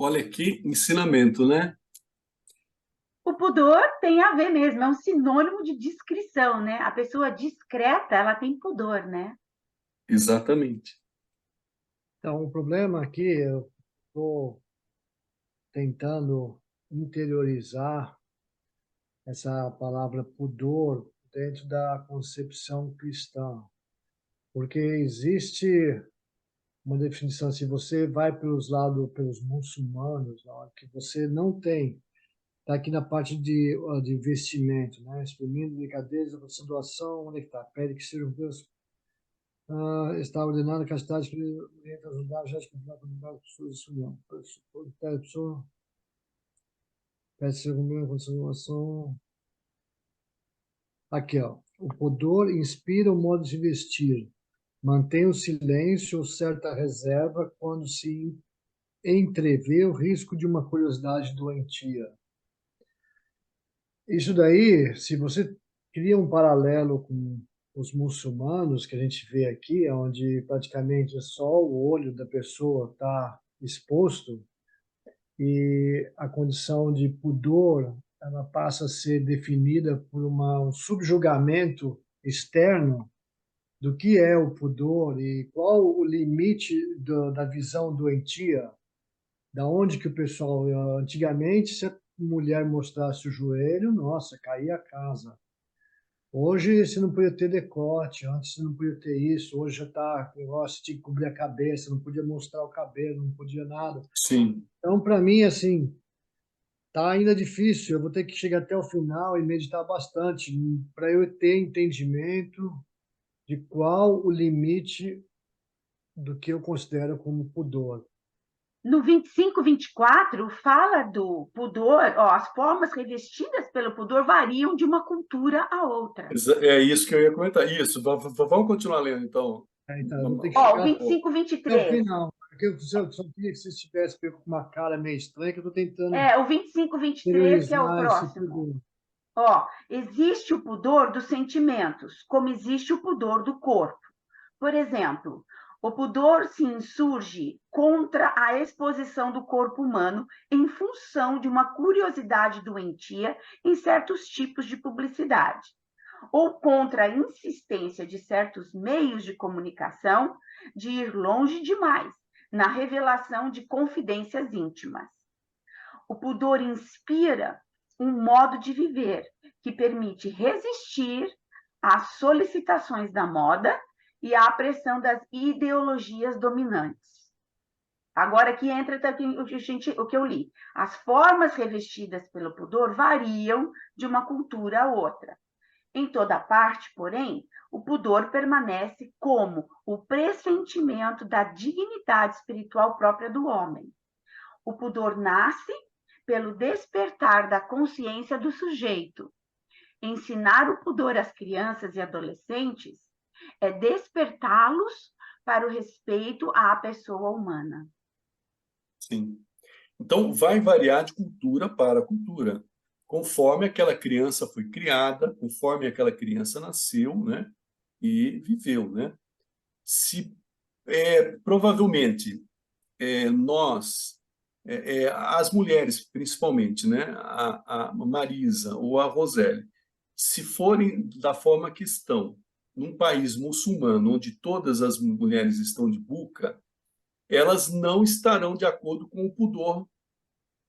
[SPEAKER 1] olha que ensinamento, né?
[SPEAKER 2] O pudor tem a ver mesmo, é um sinônimo de discrição, né? A pessoa discreta, ela tem pudor, né?
[SPEAKER 1] Exatamente.
[SPEAKER 3] Então, o problema aqui, eu estou tentando interiorizar essa palavra pudor dentro da concepção cristã, porque existe uma definição, se você vai pelos lados, pelos muçulmanos, que você não tem, está aqui na parte de investimento, né? Exprimindo delicadeza, essa doação, onde é que está? Pede que sejam Deus, está ordenado que a cidade que orienta ajudar já de comprar com as pessoas de união. Cada pessoa pede que seja cumprida com essa doação. Aqui, ó. O pudor inspira o modo de vestir. Mantém o silêncio ou certa reserva quando se entrevê o risco de uma curiosidade doentia. Isso daí, se você cria um paralelo com os muçulmanos que a gente vê aqui, onde praticamente é só o olho da pessoa está exposto, e a condição de pudor ela passa a ser definida por um subjugamento externo do que é o pudor e qual o limite da visão doentia, da onde que o pessoal, antigamente, se a mulher mostrasse o joelho, nossa, caía a casa. Hoje você não podia ter decote, antes você não podia ter isso, hoje já está, negócio, tinha que cobrir a cabeça, não podia mostrar o cabelo, não podia nada.
[SPEAKER 1] Sim.
[SPEAKER 3] Então, para mim, assim, tá ainda difícil, eu vou ter que chegar até o final e meditar bastante para eu ter entendimento de qual o limite do que eu considero como pudor.
[SPEAKER 2] No 25-24, fala do pudor, ó, as formas revestidas pelo pudor variam de uma cultura a outra.
[SPEAKER 1] É isso que eu ia comentar. Isso, vamos continuar lendo, então.
[SPEAKER 3] Então, eu vou ter que
[SPEAKER 2] Ó, o
[SPEAKER 3] chegar até o
[SPEAKER 2] 25-23.
[SPEAKER 3] final. Porque eu só queria que vocês tivessem pego com uma cara meio estranha, que eu estou tentando
[SPEAKER 2] O 25-23, que é o
[SPEAKER 3] interiorizar esse
[SPEAKER 2] próximo.
[SPEAKER 3] pudor.
[SPEAKER 2] Ó, existe o pudor dos sentimentos, como existe o pudor do corpo. Por exemplo, o pudor se insurge contra a exposição do corpo humano em função de uma curiosidade doentia em certos tipos de publicidade, ou contra a insistência de certos meios de comunicação de ir longe demais na revelação de confidências íntimas. O pudor inspira um modo de viver que permite resistir às solicitações da moda e à pressão das ideologias dominantes. Agora aqui entra o que eu li. As formas revestidas pelo pudor variam de uma cultura a outra. Em toda parte, porém, o pudor permanece como o pressentimento da dignidade espiritual própria do homem. O pudor nasce pelo despertar da consciência do sujeito. Ensinar o pudor às crianças e adolescentes é despertá-los para o respeito à pessoa humana.
[SPEAKER 1] Sim. Então, vai variar de cultura para cultura, conforme aquela criança foi criada, conforme aquela criança nasceu, né, e viveu, né? Se provavelmente nós, as mulheres principalmente, né, a Marisa ou a Roseli, se forem da forma que estão, num país muçulmano, onde todas as mulheres estão de burca, elas não estarão de acordo com o pudor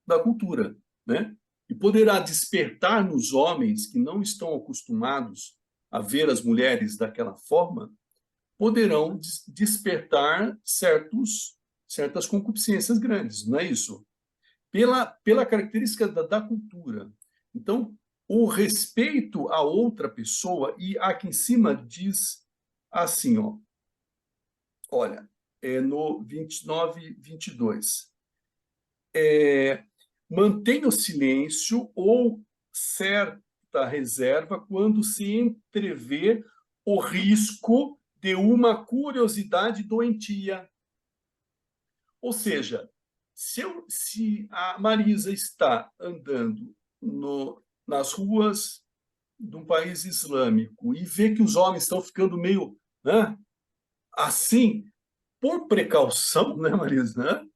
[SPEAKER 1] da cultura, né? E poderá despertar nos homens que não estão acostumados a ver as mulheres daquela forma, poderão despertar certas concupiscências grandes, não é isso? Pela característica da cultura. Então, o respeito a outra pessoa, e aqui em cima diz assim, ó, olha, no 29, 22. Mantenha o silêncio ou certa reserva quando se entrevê o risco de uma curiosidade doentia. Ou seja, se a Marisa está andando nas ruas de um país islâmico e vê que os homens estão ficando meio, né, assim, por precaução, né, Marisa, né,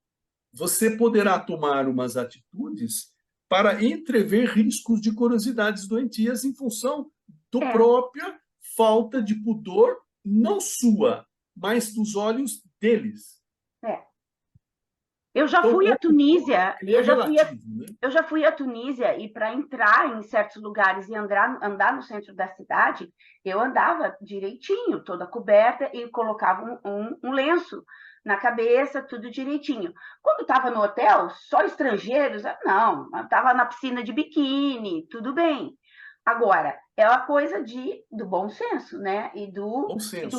[SPEAKER 1] você poderá tomar umas atitudes para entrever riscos de curiosidades doentias em função da própria falta de pudor, não sua, mas dos olhos deles.
[SPEAKER 2] Eu já fui à Tunísia,
[SPEAKER 1] né?
[SPEAKER 2] eu já fui à Tunísia e para entrar em certos lugares e andar no centro da cidade, eu andava direitinho, toda coberta e colocava um lenço na cabeça, tudo direitinho. Quando estava no hotel, só estrangeiros, não, estava na piscina de biquíni, tudo bem. Agora, é uma coisa do bom senso, né? E do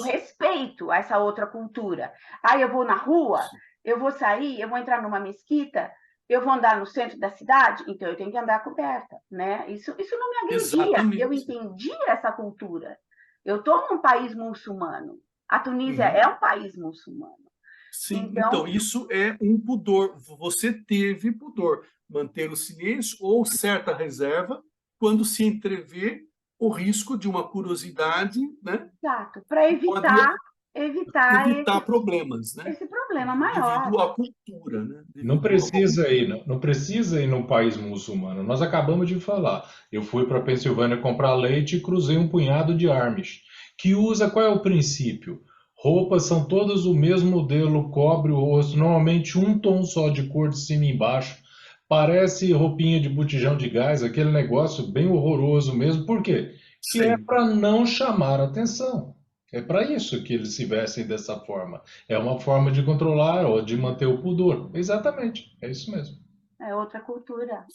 [SPEAKER 2] respeito a essa outra cultura. Aí eu vou na rua, eu vou sair, eu vou entrar numa mesquita, eu vou andar no centro da cidade, então eu tenho que andar coberta, né? Isso não me agredia.
[SPEAKER 1] Exatamente.
[SPEAKER 2] Eu entendia essa cultura. Eu estou num país muçulmano. A Tunísia é um país muçulmano.
[SPEAKER 1] Sim, então isso é um pudor. Você teve pudor. Manter o silêncio ou certa reserva quando se entrevê o risco de uma curiosidade, né?
[SPEAKER 2] Exato, para evitar
[SPEAKER 1] evitar problemas, né?
[SPEAKER 2] esse problema maior.
[SPEAKER 1] Devido à cultura, né?
[SPEAKER 5] Não precisa ir, não precisa ir num país muçulmano. Nós acabamos de falar. Eu fui para Pensilvânia comprar leite e cruzei um punhado de Amish, que usa, qual é o princípio? Roupas são todas o mesmo modelo, cobre o rosto, normalmente um tom só de cor de cima e embaixo. Parece roupinha de botijão de gás, aquele negócio bem horroroso mesmo. Por quê? Que é
[SPEAKER 1] Sim.
[SPEAKER 5] para não chamar atenção. É para isso que eles se vestem dessa forma. É uma forma de controlar ou de manter o pudor. Exatamente, é isso mesmo.
[SPEAKER 2] É outra cultura.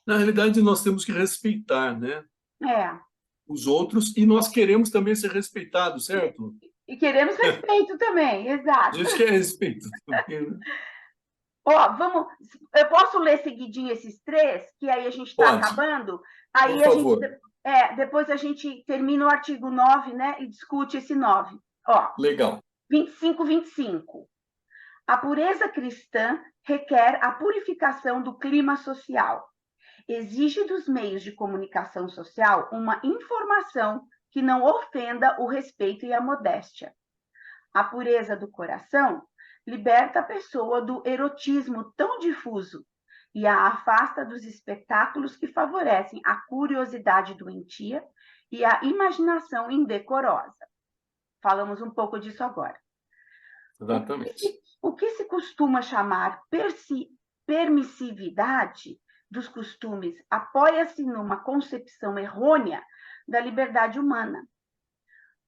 [SPEAKER 1] Na realidade, nós temos que respeitar, né,
[SPEAKER 2] É.
[SPEAKER 1] os outros, e nós queremos também ser respeitados, certo?
[SPEAKER 2] E queremos respeito também,
[SPEAKER 1] A
[SPEAKER 2] exato.
[SPEAKER 1] gente quer respeito também, né?
[SPEAKER 2] Ó, vamos. Eu posso ler seguidinho esses 3, que aí a gente está
[SPEAKER 1] Pode.
[SPEAKER 2] acabando? Aí
[SPEAKER 1] Por favor.
[SPEAKER 2] depois a gente termina o artigo 9, né? E discute esse 9. Ó,
[SPEAKER 1] Legal.
[SPEAKER 2] 25. A pureza cristã requer a purificação do clima social. Exige dos meios de comunicação social uma informação que não ofenda o respeito e a modéstia. A pureza do coração liberta a pessoa do erotismo tão difuso e a afasta dos espetáculos que favorecem a curiosidade doentia e a imaginação indecorosa. Falamos um pouco disso agora.
[SPEAKER 1] Exatamente.
[SPEAKER 2] O que se costuma chamar permissividade dos costumes apoia-se numa concepção errônea da liberdade humana.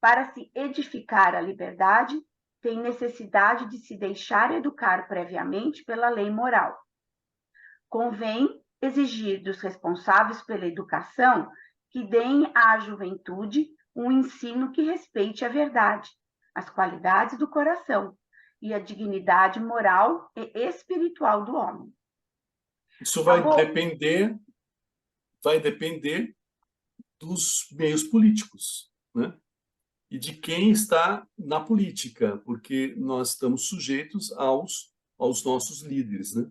[SPEAKER 2] Para se edificar a liberdade, tem necessidade de se deixar educar previamente pela lei moral. Convém exigir dos responsáveis pela educação que deem à juventude um ensino que respeite a verdade, as qualidades do coração e a dignidade moral e espiritual do homem.
[SPEAKER 1] Isso vai depender dos meios políticos, né? E de quem está na política, porque nós estamos sujeitos aos nossos líderes, né?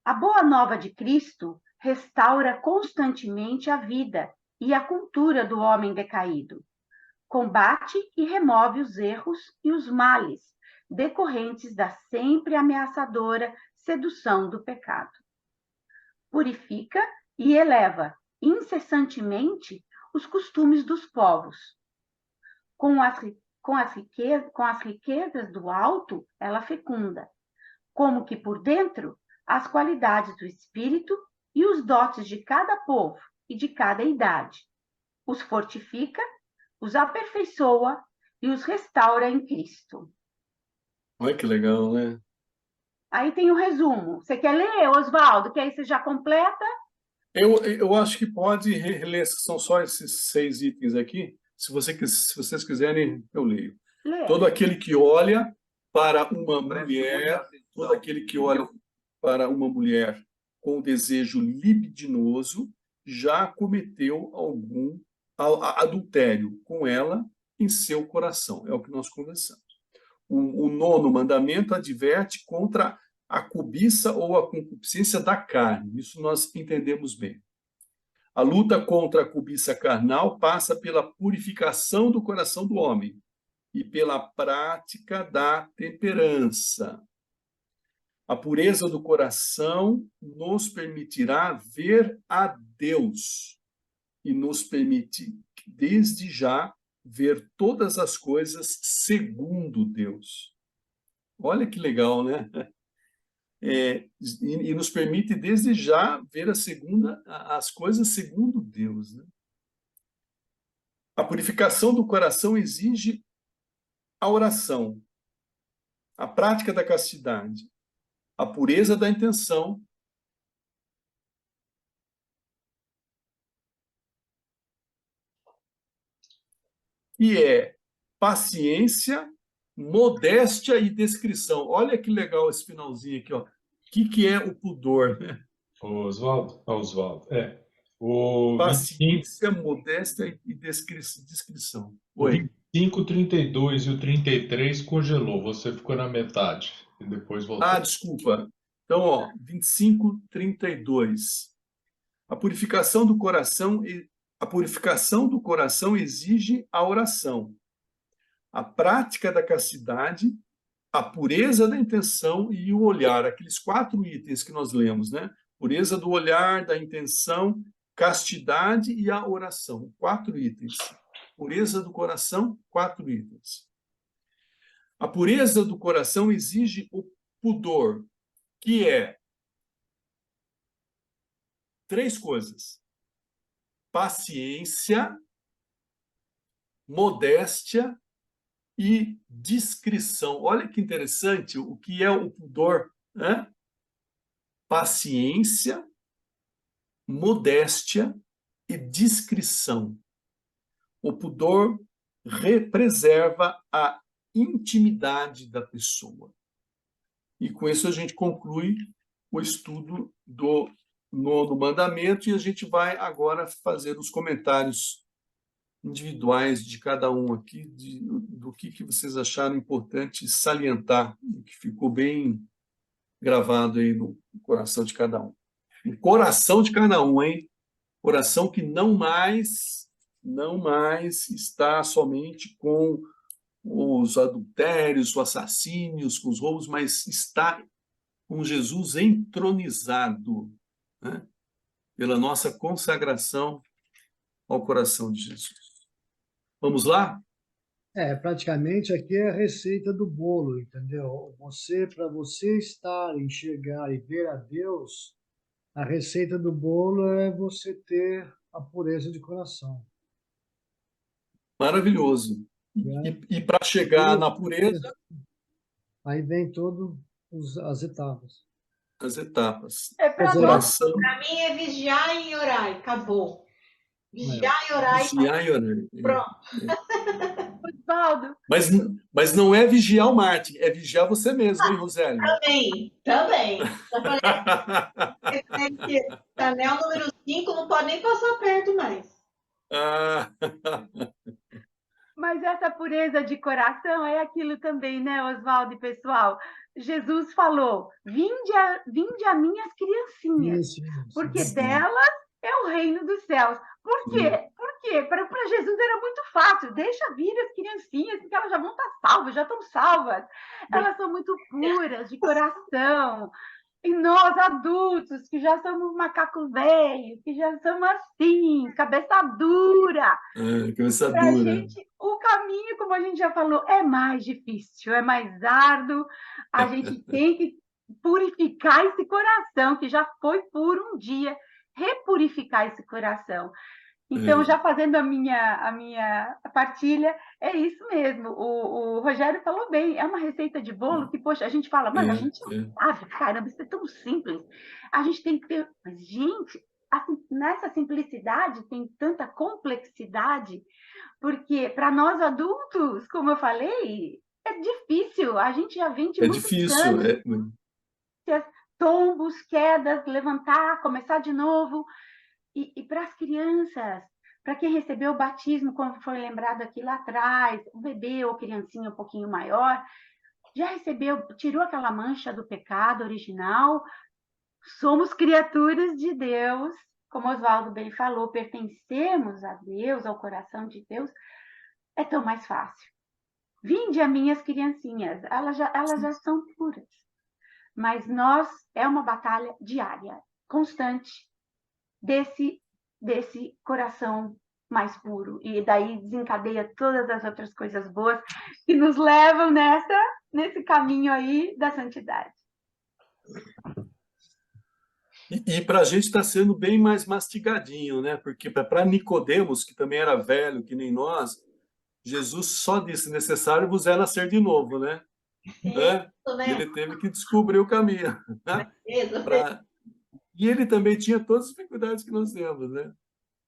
[SPEAKER 2] A boa nova de Cristo restaura constantemente a vida e a cultura do homem decaído. Combate e remove os erros e os males decorrentes da sempre ameaçadora sedução do pecado. Purifica e eleva incessantemente os costumes dos povos. Com as riquezas do alto, ela fecunda, como que por dentro, as qualidades do espírito e os dotes de cada povo e de cada idade. Os fortifica, os aperfeiçoa e os restaura em Cristo.
[SPEAKER 1] Olha que legal, né?
[SPEAKER 2] Aí tem o resumo. Você quer ler, Oswaldo? Que aí você já completa?
[SPEAKER 1] Eu acho que pode reler, são só esses 6 itens aqui. Se vocês quiserem, eu leio.
[SPEAKER 2] Lê.
[SPEAKER 1] Todo aquele que olha para uma mulher, todo aquele que olha para uma mulher com desejo libidinoso já cometeu algum adultério com ela em seu coração. É o que nós conversamos. O 9º mandamento adverte contra a cobiça ou a concupiscência da carne. Isso nós entendemos bem. A luta contra a cobiça carnal passa pela purificação do coração do homem e pela prática da temperança. A pureza do coração nos permitirá ver a Deus e nos permite, desde já, ver todas as coisas segundo Deus. Olha que legal, né? E nos permite, desde já, ver as coisas segundo Deus, né? A purificação do coração exige a oração, a prática da castidade, a pureza da intenção, que é paciência, modéstia e descrição. Olha que legal esse finalzinho aqui, ó. O que é o pudor, né?
[SPEAKER 5] Oswaldo,
[SPEAKER 1] Paciência, modéstia e descrição.
[SPEAKER 5] O
[SPEAKER 1] Oi.
[SPEAKER 5] 25, 32 e o 33 congelou, você ficou na metade e depois voltou.
[SPEAKER 1] Desculpa. Então, ó, 25, 32. A purificação do coração exige a oração, a prática da castidade, a pureza da intenção e o olhar, aqueles 4 itens que nós lemos, né? Pureza do olhar, da intenção, castidade e a oração. 4 itens. Pureza do coração, 4 itens. A pureza do coração exige o pudor, que é 3 coisas: paciência, modéstia e discrição. Olha que interessante o que é o pudor, né? Paciência, modéstia e discrição. O pudor preserva a intimidade da pessoa. E com isso a gente conclui o estudo do 9º mandamento e a gente vai agora fazer os comentários individuais de cada um aqui, do que vocês acharam importante salientar, que ficou bem gravado aí no coração de cada um. No coração de cada um, hein? Coração que não mais está somente com os adultérios, os assassínios, com os roubos, mas está com Jesus entronizado, né? Pela nossa consagração ao coração de Jesus. Vamos lá?
[SPEAKER 3] Praticamente aqui é a receita do bolo, entendeu? Para você estar, enxergar e ver a Deus, a receita do bolo é você ter a pureza de coração.
[SPEAKER 1] Maravilhoso.
[SPEAKER 3] Né?
[SPEAKER 1] E para chegar na pureza,
[SPEAKER 3] aí vem todas as etapas.
[SPEAKER 1] as etapas.
[SPEAKER 2] Para
[SPEAKER 3] nós.
[SPEAKER 6] Para mim é vigiar e orar, acabou. Vigiar e orar.
[SPEAKER 1] Vigiar e orar.
[SPEAKER 6] Pronto.
[SPEAKER 2] Osvaldo.
[SPEAKER 1] Mas não é vigiar o Marte, é vigiar você mesmo, hein, Roseli?
[SPEAKER 6] Também. Anel número 5 não pode nem passar perto mais.
[SPEAKER 2] Mas essa pureza de coração é aquilo também, né, Osvaldo e pessoal? Jesus falou: vinde a minhas criancinhas, porque delas é o reino dos céus. Por quê? Porque para Jesus era muito fácil: deixa vir as criancinhas, porque elas já vão estar salvas, já estão salvas. Elas são muito puras de coração. E nós, adultos, que já somos macaco velho, que já somos assim, cabeça dura.
[SPEAKER 1] Cabeça
[SPEAKER 2] Pra
[SPEAKER 1] dura.
[SPEAKER 2] gente, o caminho, como a gente já falou, é mais difícil, é mais árduo. A gente tem que purificar esse coração, que já foi puro um dia, repurificar esse coração. Então, já fazendo a minha partilha, é isso mesmo. O Rogério falou bem, é uma receita de bolo que, poxa, a gente fala, mas a gente não sabe, caramba, isso é tão simples. A gente tem que ter... Mas, gente, assim, nessa simplicidade tem tanta complexidade, porque para nós adultos, como eu falei, é difícil. A gente já vem de muitos anos. Tombos, quedas, levantar, começar de novo. E para as crianças, para quem recebeu o batismo, como foi lembrado aqui lá atrás, o bebê ou criancinha um pouquinho maior, já recebeu, tirou aquela mancha do pecado original, somos criaturas de Deus, como Osvaldo bem falou, pertencemos a Deus, ao coração de Deus, é tão mais fácil. Vinde a minhas criancinhas, elas já são puras, mas é uma batalha diária, constante, desse coração mais puro. E daí desencadeia todas as outras coisas boas que nos levam nesse caminho aí da santidade.
[SPEAKER 1] E para a gente está sendo bem mais mastigadinho, né? Porque para Nicodemos, que também era velho, que nem nós, Jesus só disse: necessário vos é nascer de novo, né? E ele teve que descobrir o caminho. Né? E ele também tinha todas as dificuldades que nós temos, né?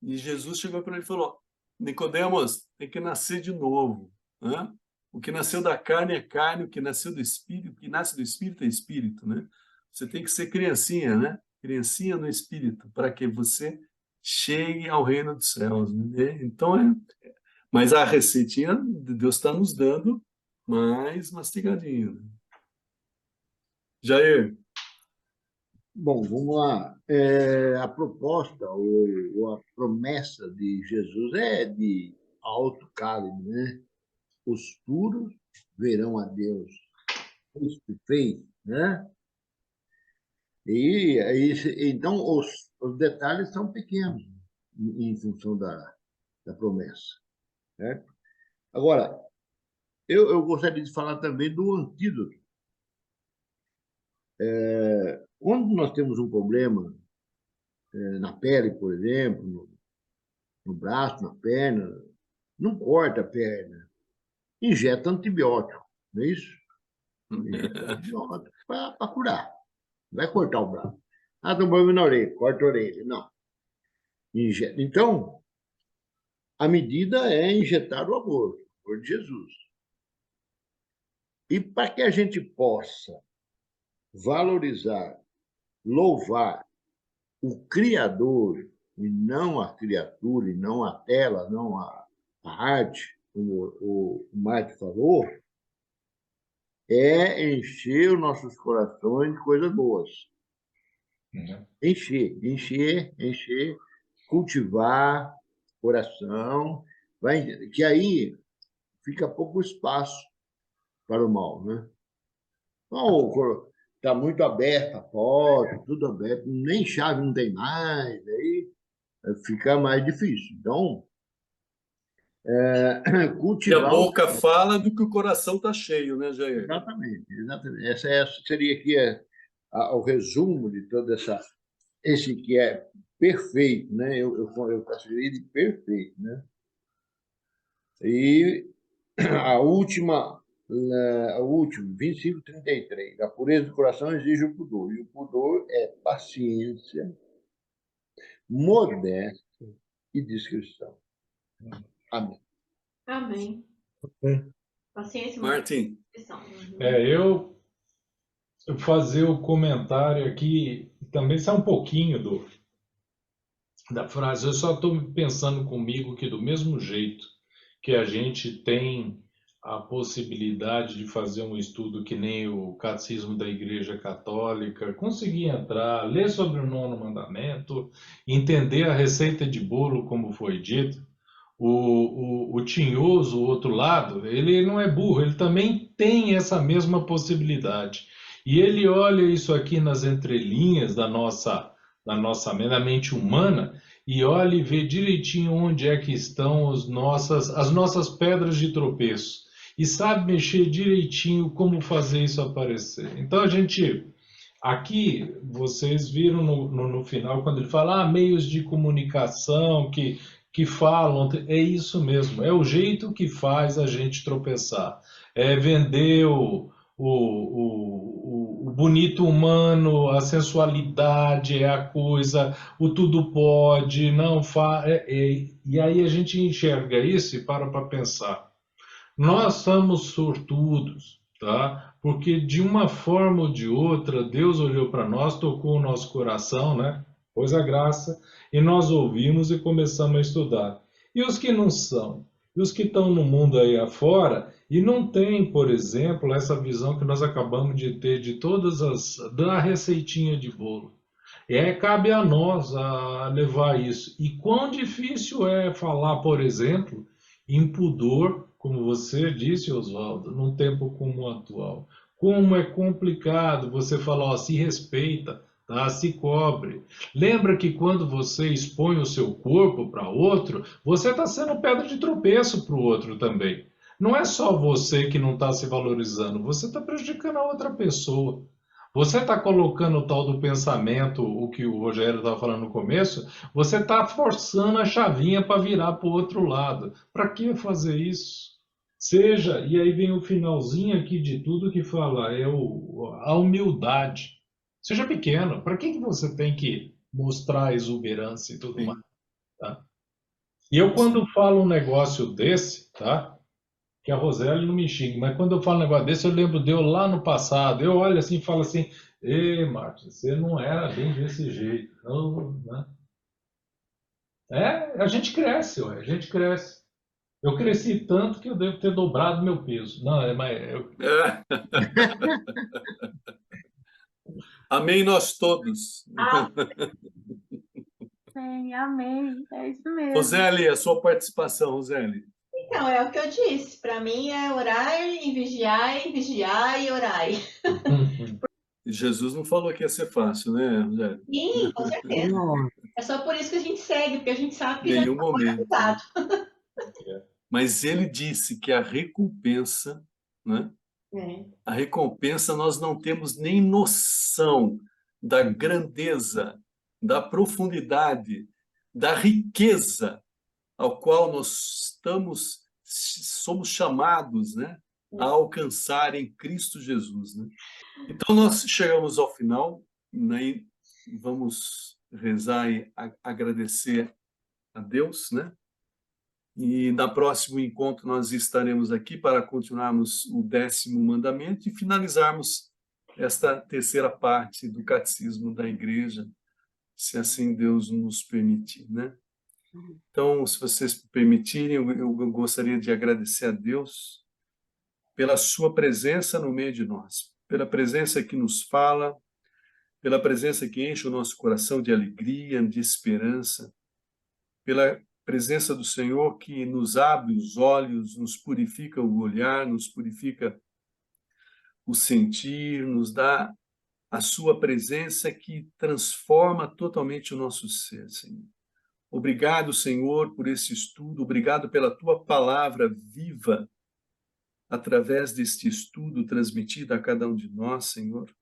[SPEAKER 1] E Jesus chegou para ele e falou: Nicodemos, tem que nascer de novo. Né? O que nasceu da carne é carne, o que nasceu do espírito, o que nasce do espírito é espírito, né? Você tem que ser criancinha, né? Criancinha no espírito, para que você chegue ao reino dos céus. Né? Então, mas a receitinha Deus está nos dando mais mastigadinho. Né? Jair.
[SPEAKER 4] Bom, vamos lá. A proposta ou a promessa de Jesus é de alto calibre, né? os puros verão a Deus face to face, né? Então, os detalhes são pequenos em função da promessa, né? Agora, eu gostaria de falar também do antídoto. Quando nós temos um problema na pele, por exemplo, no braço, na perna, não corta a perna, injeta antibiótico, não é isso? Injeta antibiótico para curar. Não vai cortar o braço. Ah, tem um problema na orelha, corta a orelha. Não. Injeta. Então, a medida é injetar o amor de Jesus. E para que a gente possa valorizar, louvar o Criador, e não a criatura, e não a tela, não a arte, como o Marte falou, é encher os nossos corações de coisas boas. Encher, cultivar coração, que aí fica pouco espaço para o mal, né? Então, está muito aberta a porta, tudo aberto, nem chave não tem mais, aí fica mais difícil. Então,
[SPEAKER 1] E a
[SPEAKER 4] cultivar
[SPEAKER 1] boca fala do que o coração está cheio, né, Jair?
[SPEAKER 4] Exatamente. Essa seria aqui o resumo de toda esse que é perfeito, né? Eu considero de perfeito, né? E a última, 25:33. A pureza do coração exige o pudor, e o pudor é paciência, modéstia e discrição. Amém.
[SPEAKER 6] Amém. Paciência,
[SPEAKER 1] Martim.
[SPEAKER 5] Eu fazer o comentário aqui, também sai um pouquinho da frase. Eu só estou pensando comigo que do mesmo jeito que a gente tem a possibilidade de fazer um estudo que nem o Catecismo da Igreja Católica, conseguir entrar, ler sobre o Nono Mandamento, entender a receita de bolo, como foi dito, o tinhoso, o outro lado, ele não é burro, ele também tem essa mesma possibilidade. E ele olha isso aqui nas entrelinhas da mente humana e olha e vê direitinho onde é que estão as nossas pedras de tropeço. E sabe mexer direitinho como fazer isso aparecer. Então a gente... Aqui, vocês viram no final, quando ele fala meios de comunicação que falam, é isso mesmo, é o jeito que faz a gente tropeçar. É vender o bonito humano, a sensualidade, é a coisa, o tudo pode, não faz. E aí a gente enxerga isso e para pensar. Nós somos sortudos, tá? Porque de uma forma ou de outra, Deus olhou para nós, tocou o nosso coração, né? Pôs a graça, e nós ouvimos e começamos a estudar. E os que não são? E os que estão no mundo aí afora e não têm, por exemplo, essa visão que nós acabamos de ter de da receitinha de bolo. Cabe a nós a levar isso. E quão difícil é falar, por exemplo, em pudor, como você disse, Oswaldo, num tempo como o atual. Como é complicado você falar, se respeita, tá? Se cobre. Lembra que quando você expõe o seu corpo para outro, você está sendo pedra de tropeço para o outro também. Não é só você que não está se valorizando, você está prejudicando a outra pessoa. Você está colocando o tal do pensamento, o que o Rogério estava falando no começo, você está forçando a chavinha para virar para o outro lado. Para que fazer isso? Seja, e aí vem o finalzinho aqui de tudo que fala, a humildade. Seja pequeno. Para que você tem que mostrar a exuberância e tudo mais? Tá? E eu, quando falo um negócio desse, tá? Que a Roseli não me xingue, mas quando eu falo um negócio desse, eu lembro de eu lá no passado. Eu olho assim e falo assim: Ei, Marcos, você não era bem desse jeito. Não, né? A gente cresce, ué, a gente cresce. Eu cresci tanto que eu devo ter dobrado meu peso. Não, mas
[SPEAKER 1] Amém nós todos.
[SPEAKER 2] Sim, amém. É isso mesmo.
[SPEAKER 1] Roseli, a sua participação, Roseli.
[SPEAKER 6] Então, é o que eu disse. Para mim é orai e vigiai e orai.
[SPEAKER 1] E Jesus não falou que ia ser fácil, né, Rogério?
[SPEAKER 6] Sim, com certeza.
[SPEAKER 3] Não,
[SPEAKER 6] É só por isso que a gente segue, porque a gente sabe que já
[SPEAKER 1] Nenhum
[SPEAKER 6] foi
[SPEAKER 1] momento.
[SPEAKER 6] avisado.
[SPEAKER 1] Mas ele disse que a recompensa, né?
[SPEAKER 6] É.
[SPEAKER 1] A recompensa nós não temos nem noção da grandeza, da profundidade, da riqueza ao qual nós somos chamados, né, a alcançar em Cristo Jesus, né? Então nós chegamos ao final, né, vamos rezar e agradecer a Deus, né? E no próximo encontro nós estaremos aqui para continuarmos o 10º mandamento e finalizarmos esta terceira parte do catecismo da igreja, se assim Deus nos permitir, né? Então, se vocês permitirem, eu gostaria de agradecer a Deus pela sua presença no meio de nós, pela presença que nos fala, pela presença que enche o nosso coração de alegria, de esperança, pela presença do Senhor que nos abre os olhos, nos purifica o olhar, nos purifica o sentir, nos dá a sua presença que transforma totalmente o nosso ser, Senhor. Obrigado, Senhor, por esse estudo, obrigado pela tua palavra viva através deste estudo transmitido a cada um de nós, Senhor.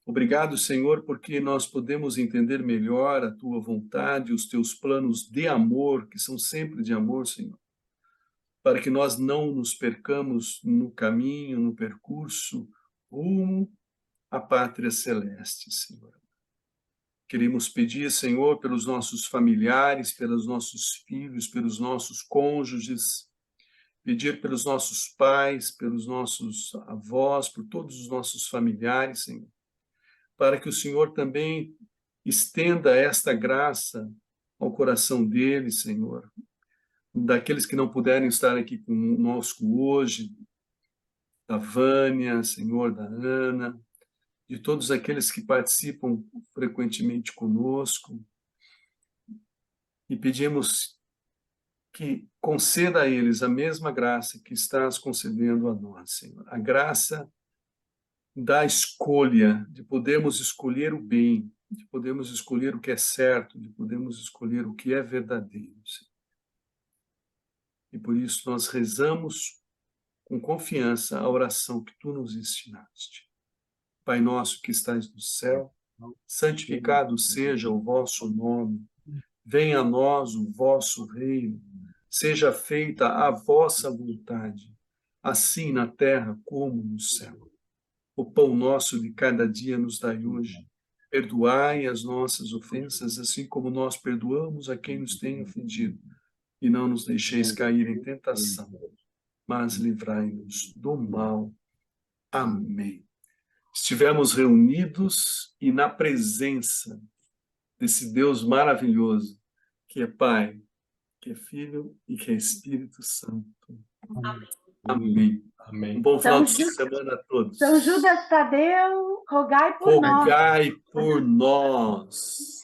[SPEAKER 1] Obrigado, Senhor, porque nós podemos entender melhor a tua vontade, os teus planos de amor, que são sempre de amor, Senhor, para que nós não nos percamos no caminho, no percurso, rumo à pátria celeste, Senhor. Queremos pedir, Senhor, pelos nossos familiares, pelos nossos filhos, pelos nossos cônjuges, pedir pelos nossos pais, pelos nossos avós, por todos os nossos familiares, Senhor, para que o Senhor também estenda esta graça ao coração deles, Senhor, daqueles que não puderem estar aqui conosco hoje, da Vânia, Senhor, da Ana, de todos aqueles que participam frequentemente conosco, e pedimos que conceda a eles a mesma graça que estás concedendo a nós, Senhor. A graça da escolha, de podermos escolher o bem, de podermos escolher o que é certo, de podermos escolher o que é verdadeiro, Senhor. E por isso nós rezamos com confiança a oração que tu nos ensinaste. Pai nosso que estais no céu, santificado seja o vosso nome. Venha a nós o vosso reino. Seja feita a vossa vontade, assim na terra como no céu. O pão nosso de cada dia nos dai hoje. Perdoai as nossas ofensas, assim como nós perdoamos a quem nos tem ofendido. E não nos deixeis cair em tentação, mas livrai-nos do mal. Amém. Estivemos reunidos e na presença desse Deus maravilhoso, que é Pai, que é Filho e que é Espírito Santo. Amém.
[SPEAKER 5] Amém.
[SPEAKER 1] Um bom final de semana a todos.
[SPEAKER 2] São Judas Tadeu, rogai por nós.
[SPEAKER 1] Rogai por nós.